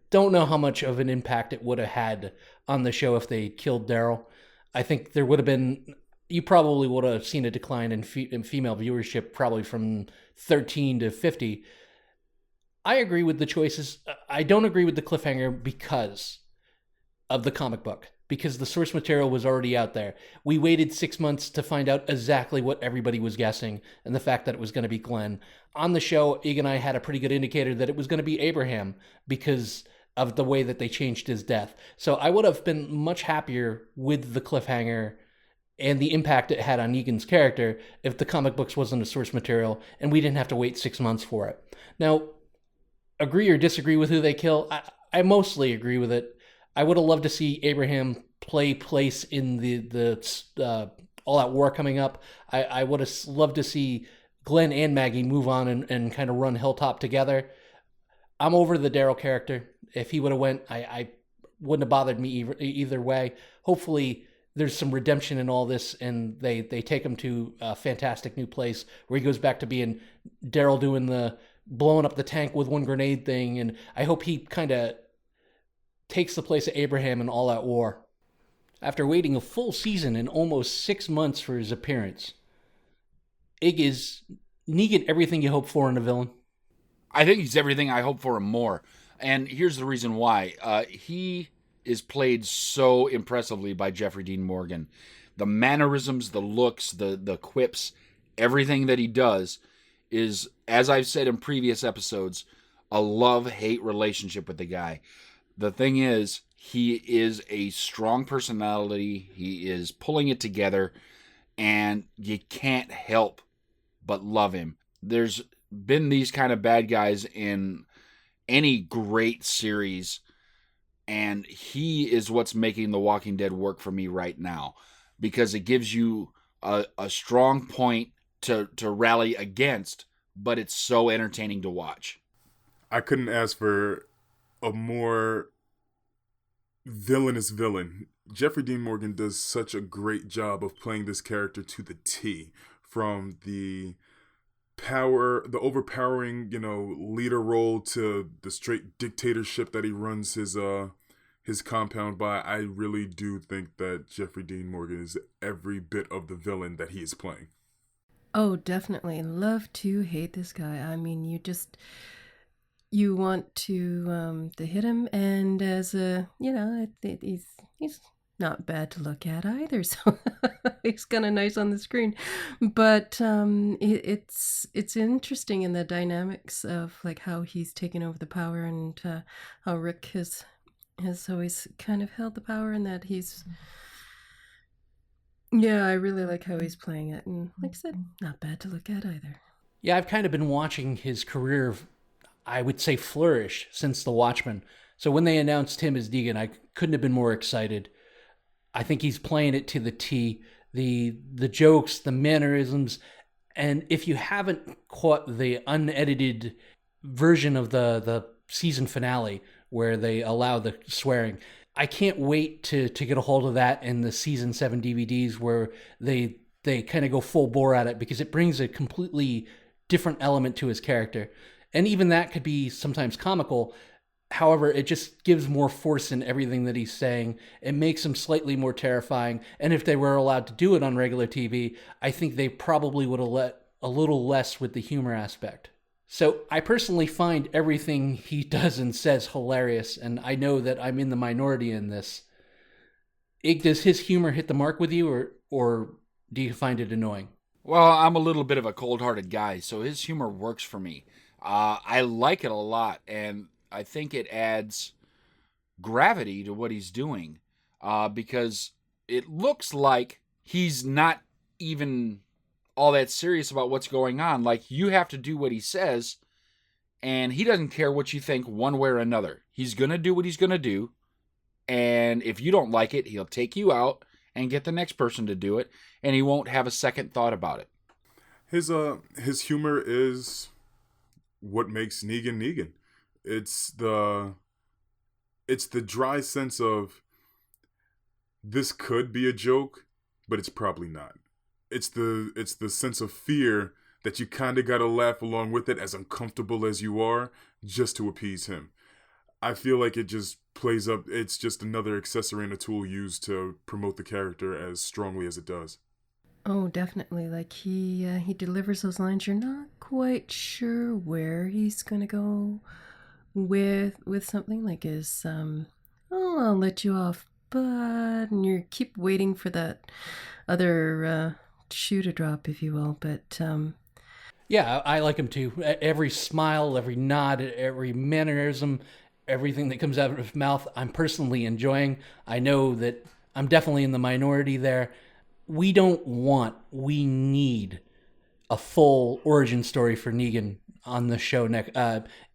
[SPEAKER 2] don't know how much of an impact it would have had on the show if they killed Daryl. I think there would have been, you probably would have seen a decline in female viewership, probably from 13 to 50. I agree with the choices. I don't agree with the cliffhanger because of the comic book, because the source material was already out there. We waited 6 months to find out exactly what everybody was guessing, and the fact that it was going to be Glenn. On the show, Ig and I had a pretty good indicator that it was going to be Abraham because of the way that they changed his death. So I would have been much happier with the cliffhanger and the impact it had on Negan's character if the comic books wasn't a source material and we didn't have to wait 6 months for it. Now, agree or disagree with who they kill, I mostly agree with it. I would have loved to see Abraham play place in the all-out war coming up. I would have loved to see Glenn and Maggie move on and kind of run Hilltop together. I'm over the Daryl character. If he would have went, I wouldn't have bothered me either way. Hopefully there's some redemption in all this, and they take him to a fantastic new place where he goes back to being Daryl doing the blowing up the tank with one grenade thing, and I hope he kind of takes the place of Abraham in All Out War. After waiting a full season and almost 6 months for his appearance, Ig, is Negan everything you hope for in a villain?
[SPEAKER 3] I think he's everything I hope for and more. And here's the reason why. He is played so impressively by Jeffrey Dean Morgan. The mannerisms, the looks, the quips, everything that he does is, as I've said in previous episodes, a love-hate relationship with the guy. The thing is, he is a strong personality. He is pulling it together, and you can't help but love him. There's been these kind of bad guys in any great series, and he is what's making The Walking Dead work for me right now, because it gives you a strong point to rally against, but it's so entertaining to watch.
[SPEAKER 4] I couldn't ask for a more villainous villain. Jeffrey Dean Morgan does such a great job of playing this character to the T, from the overpowering, leader role to the straight dictatorship that he runs his compound by. I really do think that Jeffrey Dean Morgan is every bit of the villain that he is playing.
[SPEAKER 5] Oh, definitely. Love to hate this guy. I mean, you want to hit him, and as he's not bad to look at either, so he's kind of nice on the screen. But it's interesting in the dynamics of like how he's taken over the power, and how Rick has always kind of held the power, and that he's I really like how he's playing it, and like I said, not bad to look at either.
[SPEAKER 2] Yeah, I've kind of been watching his career, I would say, flourish since The Watchmen. So when they announced him as Negan, I couldn't have been more excited. I think he's playing it to the T. The jokes, the mannerisms, and if you haven't caught the unedited version of the season finale where they allow the swearing, I can't wait to get a hold of that in the season 7 DVDs where they kind of go full bore at it, because it brings a completely different element to his character. And even that could be sometimes comical. However, it just gives more force in everything that he's saying. It makes him slightly more terrifying. And if they were allowed to do it on regular TV, I think they probably would have let a little less with the humor aspect. So I personally find everything he does and says hilarious, and I know that I'm in the minority in this. Does his humor hit the mark with you, or do you find it annoying?
[SPEAKER 3] Well, I'm a little bit of a cold-hearted guy, so his humor works for me. I like it a lot, and I think it adds gravity to what he's doing, because it looks like he's not even all that serious about what's going on. Like, you have to do what he says, and he doesn't care what you think one way or another. He's going to do what he's going to do, and if you don't like it, he'll take you out and get the next person to do it, and he won't have a second thought about it.
[SPEAKER 4] His humor is what makes Negan Negan. It's the dry sense of, this could be a joke, but it's probably not. It's the sense of fear that you kind of got to laugh along with it, as uncomfortable as you are, just to appease him. I feel like it just plays up. It's just another accessory and a tool used to promote the character as strongly as it does.
[SPEAKER 5] Oh, definitely. Like he delivers those lines. You're not quite sure where he's gonna go with something like his I'll let you off, but and you keep waiting for that other shoe to drop, if you will. But
[SPEAKER 2] Yeah, I like him too. Every smile, every nod, every mannerism, everything that comes out of his mouth, I'm personally enjoying. I know that I'm definitely in the minority there. We need a full origin story for Negan on the show next.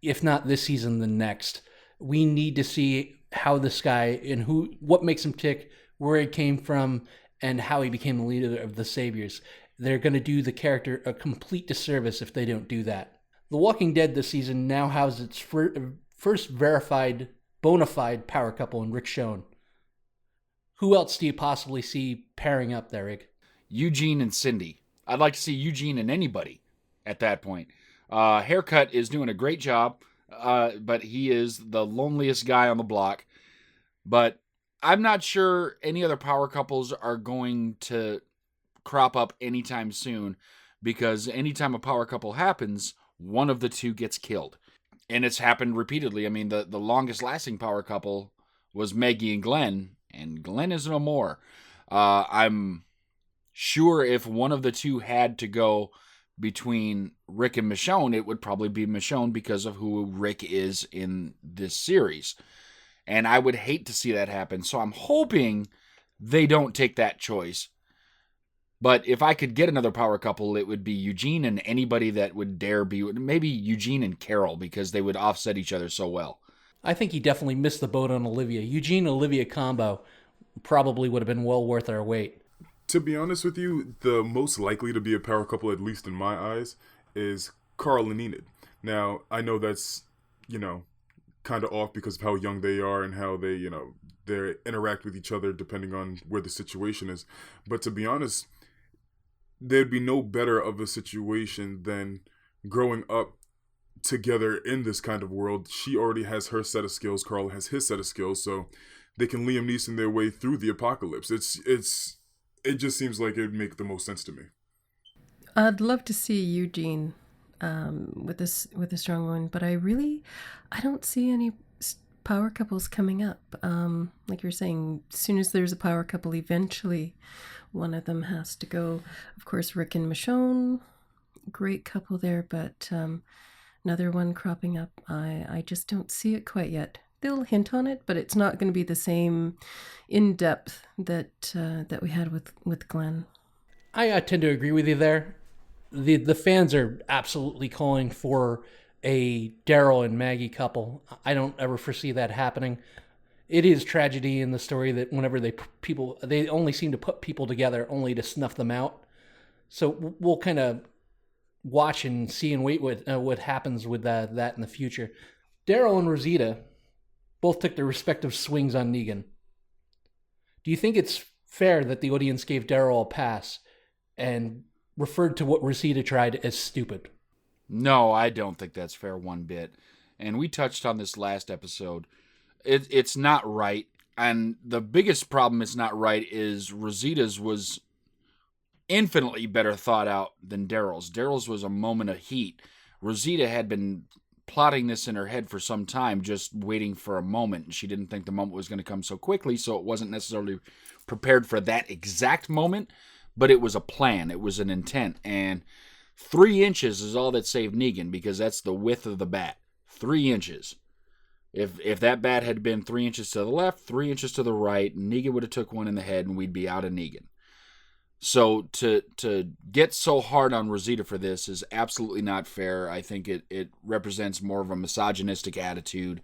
[SPEAKER 2] If not this season, the next. We need to see how this guy and what makes him tick, where he came from, and how he became the leader of the Saviors. They're going to do the character a complete disservice if they don't do that. The Walking Dead this season now houses its first verified, bona fide power couple in Rick Schoen. Who else do you possibly see pairing up there, Rick?
[SPEAKER 3] Eugene and Cindy. I'd like to see Eugene and anybody at that point. Haircut is doing a great job, but he is the loneliest guy on the block. But I'm not sure any other power couples are going to crop up anytime soon, because anytime a power couple happens, one of the two gets killed. And it's happened repeatedly. I mean, the longest lasting power couple was Maggie and Glenn is no more. I'm sure if one of the two had to go between Rick and Michonne, it would probably be Michonne because of who Rick is in this series. And I would hate to see that happen. So I'm hoping they don't take that choice. But if I could get another power couple, it would be Eugene and anybody that would dare be. Maybe Eugene and Carol, because they would offset each other so well.
[SPEAKER 2] I think he definitely missed the boat on Olivia. Eugene-Olivia combo probably would have been well worth our wait.
[SPEAKER 4] To be honest with you, the most likely to be a power couple, at least in my eyes, is Carl and Enid. Now, I know that's, kind of off because of how young they are and how they, they interact with each other depending on where the situation is. But to be honest, there'd be no better of a situation than growing up together in this kind of world. She already has her set of skills. Carl has his set of skills. So they can Liam Neeson their way through the apocalypse. It just seems like it would make the most sense to me.
[SPEAKER 5] I'd love to see Eugene with a strong one, but I don't see any power couples coming up. Like you're saying, as soon as there's a power couple, eventually one of them has to go. Of course, Rick and Michonne, great couple there, but another one cropping up, I just don't see it quite yet. They'll hint on it, but it's not going to be the same in-depth that we had with Glenn.
[SPEAKER 2] I tend to agree with you there. The fans are absolutely calling for a Daryl and Maggie couple. I don't ever foresee that happening. It is tragedy in the story that whenever they only seem to put people together only to snuff them out. So we'll kind of watch and see and wait what happens with that in the future. Daryl and Rosita both took their respective swings on Negan. Do you think it's fair that the audience gave Daryl a pass and referred to what Rosita tried as stupid?
[SPEAKER 3] No, I don't think that's fair one bit. And we touched on this last episode. It's not right. And the biggest problem it's not right is Rosita's was infinitely better thought out than Daryl's. Daryl's was a moment of heat. Rosita had been plotting this in her head for some time, just waiting for a moment. And she didn't think the moment was going to come so quickly, so it wasn't necessarily prepared for that exact moment, but it was a plan. It was an intent. And 3 inches is all that saved Negan, because that's the width of the bat. 3 inches. If that bat had been 3 inches to the left, 3 inches to the right, Negan would have took one in the head and we'd be out of Negan. So to get so hard on Rosita for this is absolutely not fair. I think it represents more of a misogynistic attitude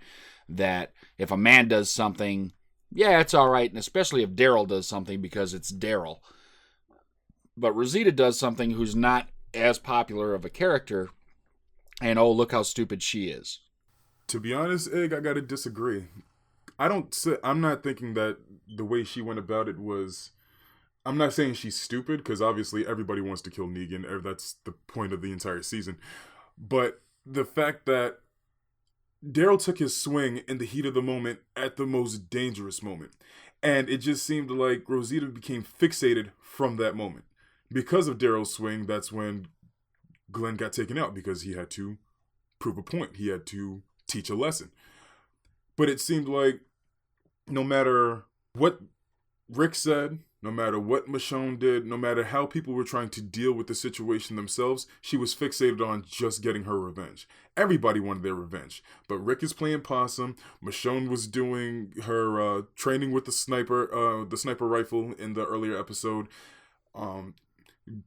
[SPEAKER 3] that if a man does something, yeah, it's all right, and especially if Daryl does something because it's Daryl. But Rosita does something who's not as popular of a character, and oh, look how stupid she is.
[SPEAKER 4] To be honest, Egg, I gotta disagree. I'm not thinking that the way she went about it was... I'm not saying she's stupid, because obviously everybody wants to kill Negan. That's the point of the entire season. But the fact that Daryl took his swing in the heat of the moment at the most dangerous moment. And it just seemed like Rosita became fixated from that moment. Because of Daryl's swing, that's when Glenn got taken out, because he had to prove a point. He had to teach a lesson. But it seemed like no matter what Rick said, no matter what Michonne did, no matter how people were trying to deal with the situation themselves, she was fixated on just getting her revenge. Everybody wanted their revenge. But Rick is playing possum. Michonne was doing her training with the sniper rifle in the earlier episode.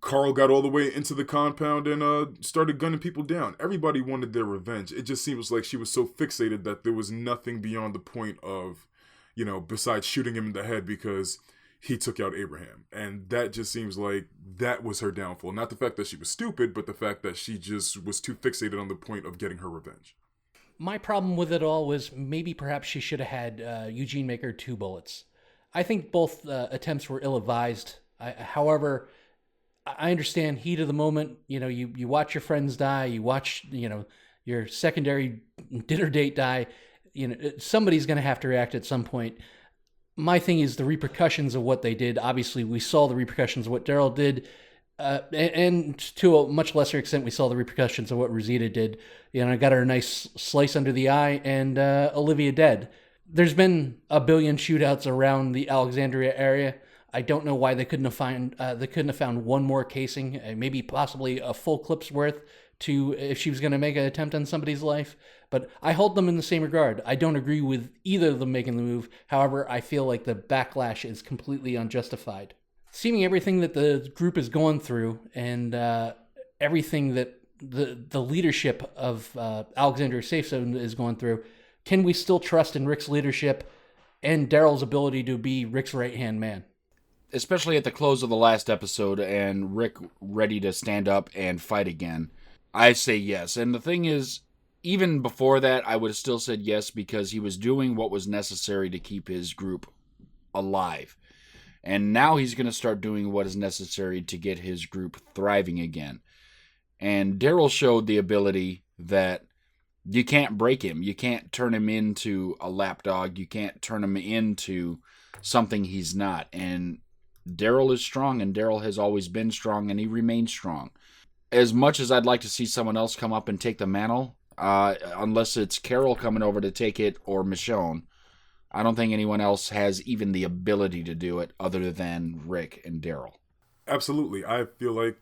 [SPEAKER 4] Carl got all the way into the compound and started gunning people down. Everybody wanted their revenge. It just seems like she was so fixated that there was nothing beyond the point of, besides shooting him in the head because he took out Abraham. And that just seems like that was her downfall. Not the fact that she was stupid, but the fact that she just was too fixated on the point of getting her revenge.
[SPEAKER 2] My problem with it all was maybe perhaps she should have had Eugene make her 2 bullets. I think both attempts were ill-advised. However, I understand heat of the moment. You watch your friends die. You watch, your secondary dinner date die. Somebody's going to have to react at some point. My thing is the repercussions of what they did. Obviously, we saw the repercussions of what Daryl did. And to a much lesser extent, we saw the repercussions of what Rosita did. Got her a nice slice under the eye, and Olivia dead. There's been a billion shootouts around the Alexandria area. I don't know why they couldn't have found one more casing, maybe possibly a full clip's worth, if she was going to make an attempt on somebody's life. But I hold them in the same regard. I don't agree with either of them making the move. However, I feel like the backlash is completely unjustified. Seeing everything that the group is going through and everything that the leadership of Alexandria Safe Zone is going through, can we still trust in Rick's leadership and Daryl's ability to be Rick's right-hand man?
[SPEAKER 3] Especially at the close of the last episode and Rick ready to stand up and fight again, I say yes. And the thing is, even before that, I would have still said yes, because he was doing what was necessary to keep his group alive. And now he's going to start doing what is necessary to get his group thriving again. And Daryl showed the ability that you can't break him. You can't turn him into a lapdog. You can't turn him into something he's not. And Daryl is strong, and Daryl has always been strong, and he remains strong. As much as I'd like to see someone else come up and take the mantle, unless it's Carol coming over to take it or Michonne, I don't think anyone else has even the ability to do it other than Rick and Daryl.
[SPEAKER 4] Absolutely. I feel like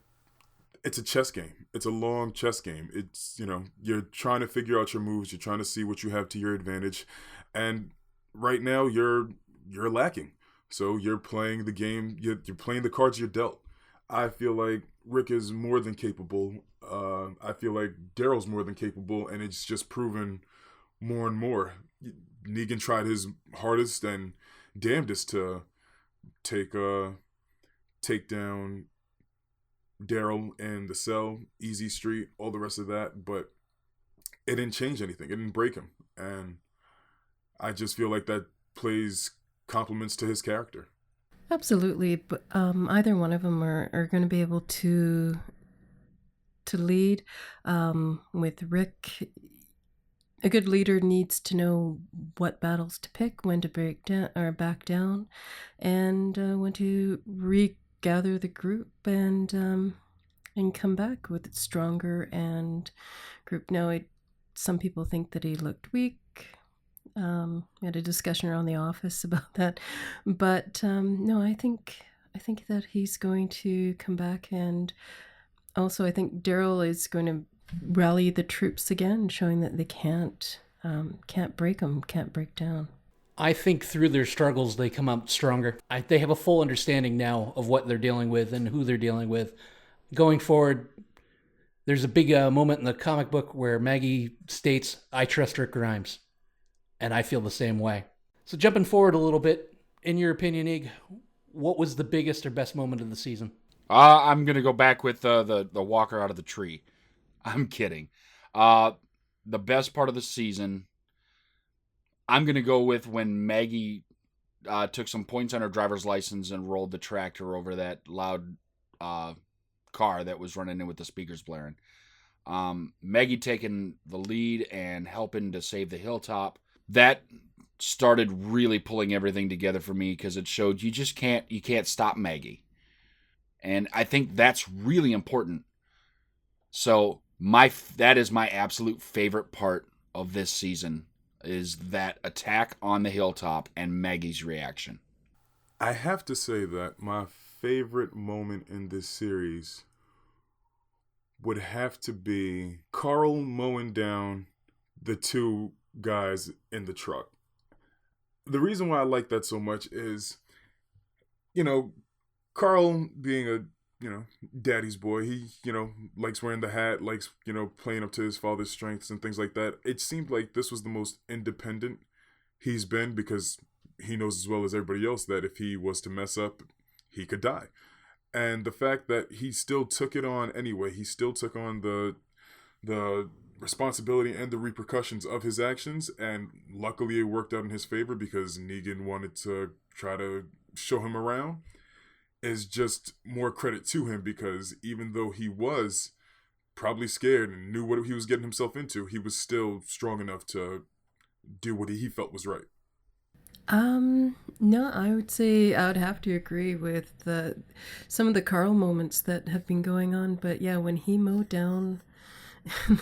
[SPEAKER 4] it's a chess game. It's a long chess game. It's, you're trying to figure out your moves. You're trying to see what you have to your advantage. And right now you're lacking. So you're playing the game. You're playing the cards you're dealt. I feel like Rick is more than capable. I feel like Daryl's more than capable, and it's just proven more and more. Negan tried his hardest and damnedest to take down Daryl in the cell, Easy Street, all the rest of that, but it didn't change anything. It didn't break him, and I just feel like that plays compliments to his character.
[SPEAKER 5] Absolutely, but either one of them are going to be able to lead. With Rick, a good leader needs to know what battles to pick, when to break down or back down, and when to regather the group and come back with it stronger and group. Now, some people think that he looked weak. We had a discussion around the office about that, but no, I think that he's going to come back, and Also, I think Daryl is going to rally the troops again, showing that they can't break them, can't break down.
[SPEAKER 2] I think through their struggles, they come out stronger. They have a full understanding now of what they're dealing with and who they're dealing with. Going forward, there's a big moment in the comic book where Maggie states, "I trust Rick Grimes." And I feel the same way. So jumping forward a little bit, in your opinion, Ig, what was the biggest or best moment of the season?
[SPEAKER 3] I'm gonna go back with the walker out of the tree. I'm kidding. The best part of the season, I'm gonna go with when Maggie took some points on her driver's license and rolled the tractor over that loud car that was running in with the speakers blaring. Maggie taking the lead and helping to save the hilltop. That started really pulling everything together for me because it showed you can't stop Maggie. And I think that's really important. So that is my absolute favorite part of this season is that attack on the hilltop and Maggie's reaction.
[SPEAKER 4] I have to say that my favorite moment in this series would have to be Carl mowing down the two guys in the truck. The reason why I like that so much is, Carl being a, daddy's boy, he, likes wearing the hat, likes, playing up to his father's strengths and things like that. It seemed like this was the most independent he's been because he knows as well as everybody else that if he was to mess up, he could die. And the fact that he still took it on anyway, he still took on the responsibility and the repercussions of his actions, and luckily it worked out in his favor because Negan wanted to try to show him around, is just more credit to him because even though he was probably scared and knew what he was getting himself into, he was still strong enough to do what he felt was right.
[SPEAKER 5] No, I would say I would have to agree with some of the Carl moments that have been going on. But yeah, when he mowed down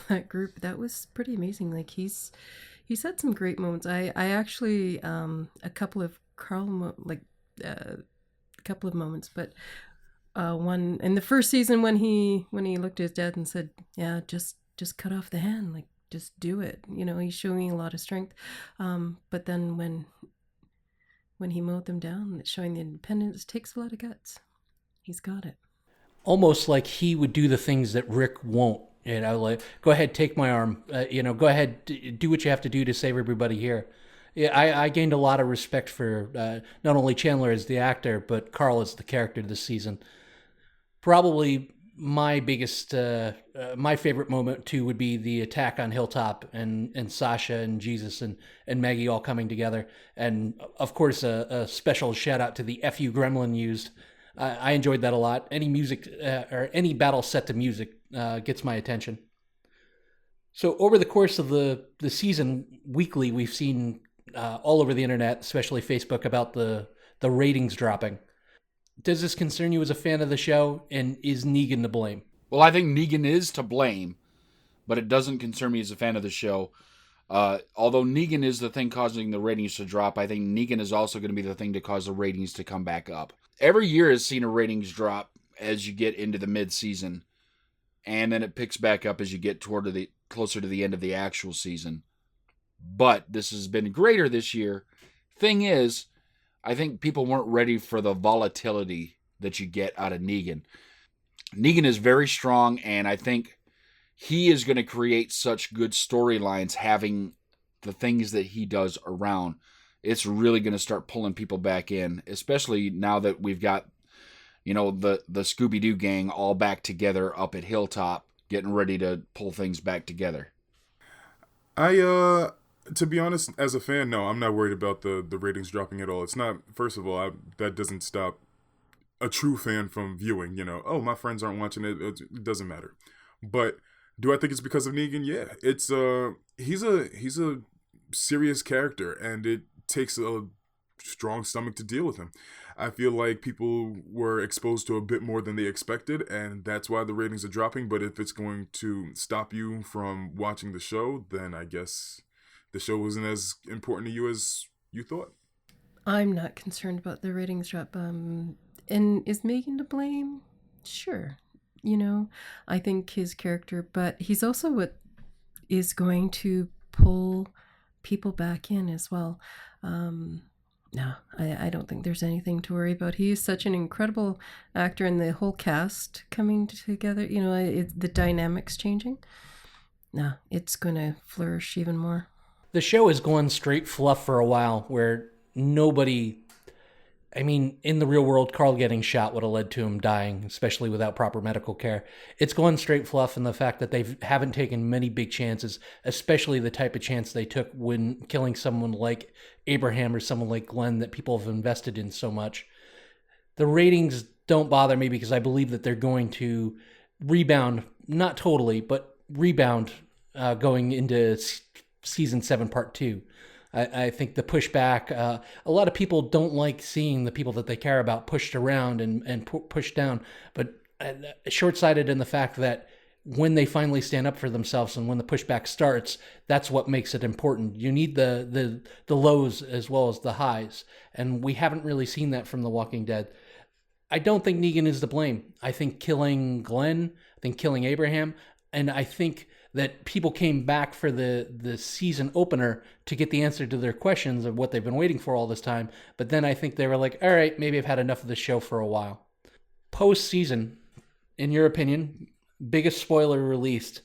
[SPEAKER 5] that group, that was pretty amazing. Like he's had some great moments. I actually a couple of a couple of moments, but one in the first season when he looked at his dad and said, "Yeah, just cut off the hand, like just do it." He's showing a lot of strength. But then when he mowed them down, it's showing the independence. It takes a lot of guts. He's got it.
[SPEAKER 2] Almost like he would do the things that Rick won't. Like, go ahead, take my arm. Go ahead, do what you have to do to save everybody here. Yeah, I gained a lot of respect for not only Chandler as the actor, but Carl as the character this season. Probably my biggest, my favorite moment too would be the attack on Hilltop and Sasha and Jesus and Maggie all coming together. And of course, a special shout out to the FU Gremlin used. I enjoyed that a lot. Any music or any battle set to music gets my attention. So over the course of the season, weekly, we've seen all over the internet, especially Facebook, about the ratings dropping. Does this concern you as a fan of the show, and is Negan to blame?
[SPEAKER 3] Well, I think Negan is to blame, but it doesn't concern me as a fan of the show. Although Negan is the thing causing the ratings to drop, I think Negan is also going to be the thing to cause the ratings to come back up. Every year has seen a ratings drop as you get into the mid-season, and then it picks back up as you get closer to the end of the actual season. But this has been greater this year. Thing is, I think people weren't ready for the volatility that you get out of Negan. Negan is very strong, and I think he is going to create such good storylines having the things that he does around. It's really going to start pulling people back in, especially now that we've got, the Scooby-Doo gang all back together up at Hilltop, getting ready to pull things back together.
[SPEAKER 4] To be honest, as a fan, no, I'm not worried about the ratings dropping at all. It's not, first of all, that doesn't stop a true fan from viewing, oh, my friends aren't watching it. It doesn't matter. But do I think it's because of Negan? Yeah, it's he's a serious character, and it takes a strong stomach to deal with him. I feel like people were exposed to a bit more than they expected, and that's why the ratings are dropping. But if it's going to stop you from watching the show, then I guess the show isn't as important to you as you thought.
[SPEAKER 5] I'm not concerned about the ratings drop. And is Megan to blame? Sure. I think his character, but he's also what is going to pull people back in as well. No, I don't think there's anything to worry about. He's such an incredible actor, and the whole cast coming together, the dynamics changing. No, it's going to flourish even more.
[SPEAKER 2] The show has gone straight fluff for a while, where nobody... I mean, in the real world, Carl getting shot would have led to him dying, especially without proper medical care. It's gone straight fluff in the fact that they haven't taken many big chances, especially the type of chance they took when killing someone like Abraham or someone like Glenn that people have invested in so much. The ratings don't bother me because I believe that they're going to rebound, not totally, but rebound going into season 7, part 2. I think the pushback, a lot of people don't like seeing the people that they care about pushed around and pushed down, but short-sighted in the fact that when they finally stand up for themselves and when the pushback starts, that's what makes it important. You need the lows as well as the highs, and we haven't really seen that from The Walking Dead. I don't think Negan is to blame. I think killing Glenn, I think killing Abraham, and I think that people came back for the season opener to get the answer to their questions of what they've been waiting for all this time. But then I think they were like, all right, maybe I've had enough of the show for a while. Post-season, in your opinion, biggest spoiler released,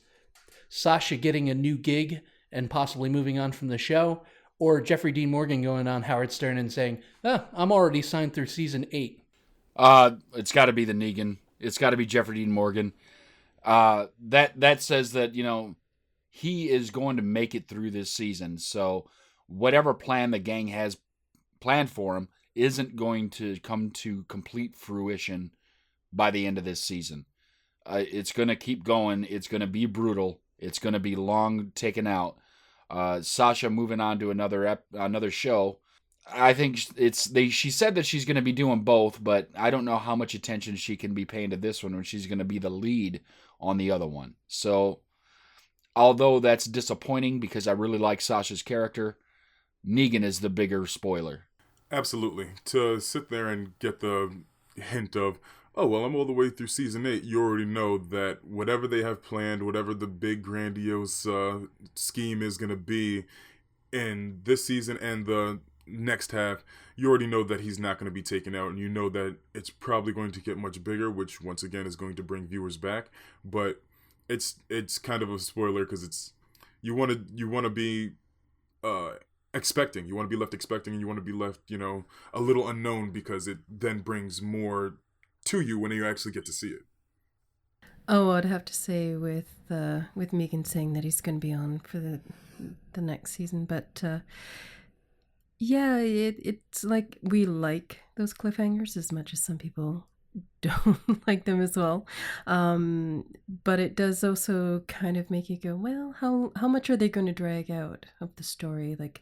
[SPEAKER 2] Sasha getting a new gig and possibly moving on from the show, or Jeffrey Dean Morgan going on Howard Stern and saying, I'm already signed through season 8.
[SPEAKER 3] It's got to be the Negan. It's got to be Jeffrey Dean Morgan. That says that, he is going to make it through this season. So whatever plan the gang has planned for him isn't going to come to complete fruition by the end of this season. It's going to keep going. It's going to be brutal. It's going to be long taken out. Sasha moving on to another show. I think she said that she's going to be doing both, but I don't know how much attention she can be paying to this one when she's going to be the lead on the other one. So, although that's disappointing because I really like Sasha's character, Negan is the bigger spoiler.
[SPEAKER 4] Absolutely. To sit there and get the hint of, oh, well, I'm all the way through season 8, you already know that whatever they have planned, whatever the big grandiose scheme is going to be in this season and the next half, you already know that he's not going to be taken out, and you know that it's probably going to get much bigger, which once again is going to bring viewers back. But it's kind of a spoiler because it's you want to be expecting, you want to be left expecting, and you want to be left a little unknown because it then brings more to you when you actually get to see it.
[SPEAKER 5] Oh, I'd have to say with Megan saying that he's going to be on for the next season, but. Yeah, it's like we like those cliffhangers as much as some people don't like them as well. But it does also kind of make you go, well, how much are they going to drag out of the story? Like,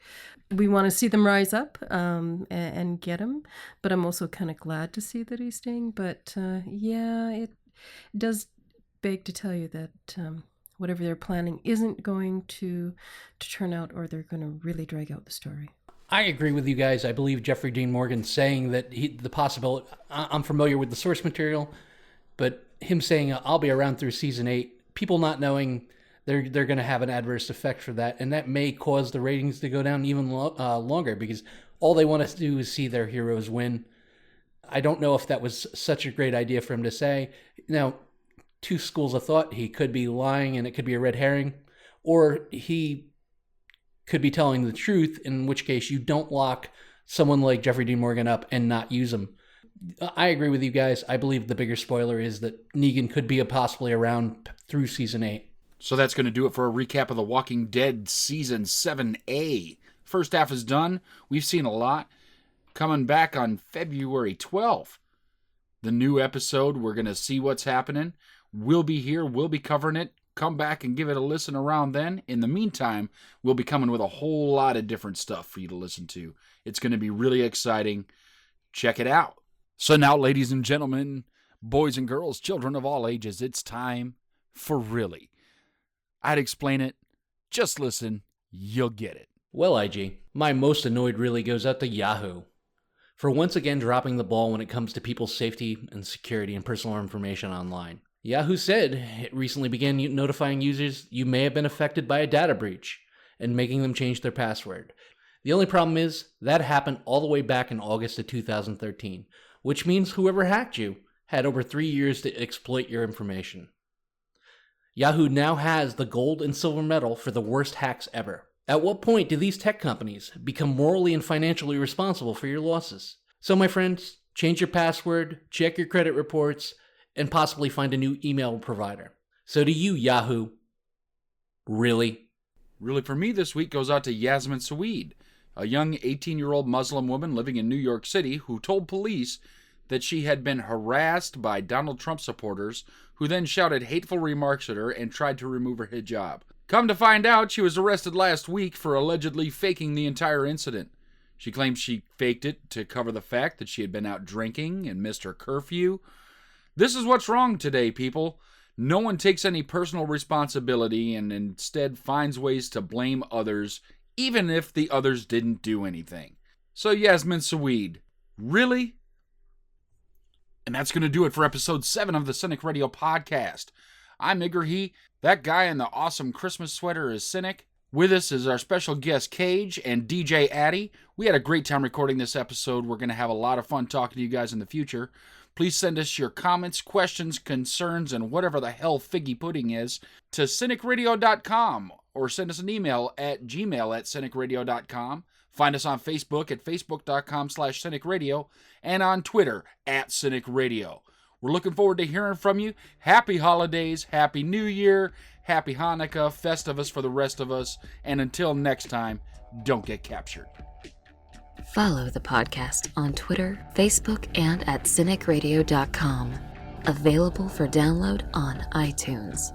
[SPEAKER 5] we want to see them rise up and get him, but I'm also kind of glad to see that he's staying. But yeah, it does beg to tell you that whatever they're planning isn't going to turn out, or they're going to really drag out the story.
[SPEAKER 2] I agree with you guys. I believe Jeffrey Dean Morgan saying that the possibility, I'm familiar with the source material, but him saying I'll be around through season 8, people not knowing they're going to have an adverse effect for that, and that may cause the ratings to go down even longer because all they want to do is see their heroes win. I don't know if that was such a great idea for him to say. Now, two schools of thought. He could be lying and it could be a red herring, or he could be telling the truth, in which case you don't lock someone like Jeffrey Dean Morgan up and not use him. I agree with you guys. I believe the bigger spoiler is that Negan could be possibly around through season 8.
[SPEAKER 3] So that's going to do it for a recap of The Walking Dead season 7A. First half is done. We've seen a lot. Coming back on February 12th, the new episode, we're going to see what's happening. We'll be here. We'll be covering it. Come back and give it a listen around then. In the meantime, we'll be coming with a whole lot of different stuff for you to listen to. It's going to be really exciting. Check it out. So now, ladies and gentlemen, boys and girls, children of all ages, it's time for Really. I'd explain it. Just listen. You'll get it.
[SPEAKER 2] Well, IG, my most annoyed really goes out to Yahoo for once again dropping the ball when it comes to people's safety and security and personal information online. Yahoo said it recently began notifying users you may have been affected by a data breach and making them change their password. The only problem is that happened all the way back in August of 2013, which means whoever hacked you had over 3 years to exploit your information. Yahoo now has the gold and silver medal for the worst hacks ever. At what point do these tech companies become morally and financially responsible for your losses? So my friends, change your password, check your credit reports, and possibly find a new email provider. So to you, Yahoo. Really?
[SPEAKER 3] Really, for me this week goes out to Yasmin Saweed, a young 18-year-old Muslim woman living in New York City who told police that she had been harassed by Donald Trump supporters who then shouted hateful remarks at her and tried to remove her hijab. Come to find out, she was arrested last week for allegedly faking the entire incident. She claims she faked it to cover the fact that she had been out drinking and missed her curfew. This is what's wrong today, people. No one takes any personal responsibility and instead finds ways to blame others, even if the others didn't do anything. So Yasmin Saweed, really? And that's going to do it for episode 7 of the Cinik Radio Podcast. I'm Igrahi. That guy in the awesome Christmas sweater is Cinik. With us is our special guest, Cage and DJ Addy. We had a great time recording this episode. We're going to have a lot of fun talking to you guys in the future. Please send us your comments, questions, concerns, and whatever the hell figgy pudding is to cinicradio.com or send us an email at gmail@cinicradio.com. Find us on Facebook at facebook.com/cinicradio and on Twitter at cinicradio. We're looking forward to hearing from you. Happy holidays, Happy New Year, Happy Hanukkah, Festivus for the rest of us, and until next time, don't get captured.
[SPEAKER 1] Follow the podcast on Twitter, Facebook, and at cinicradio.com. Available for download on iTunes.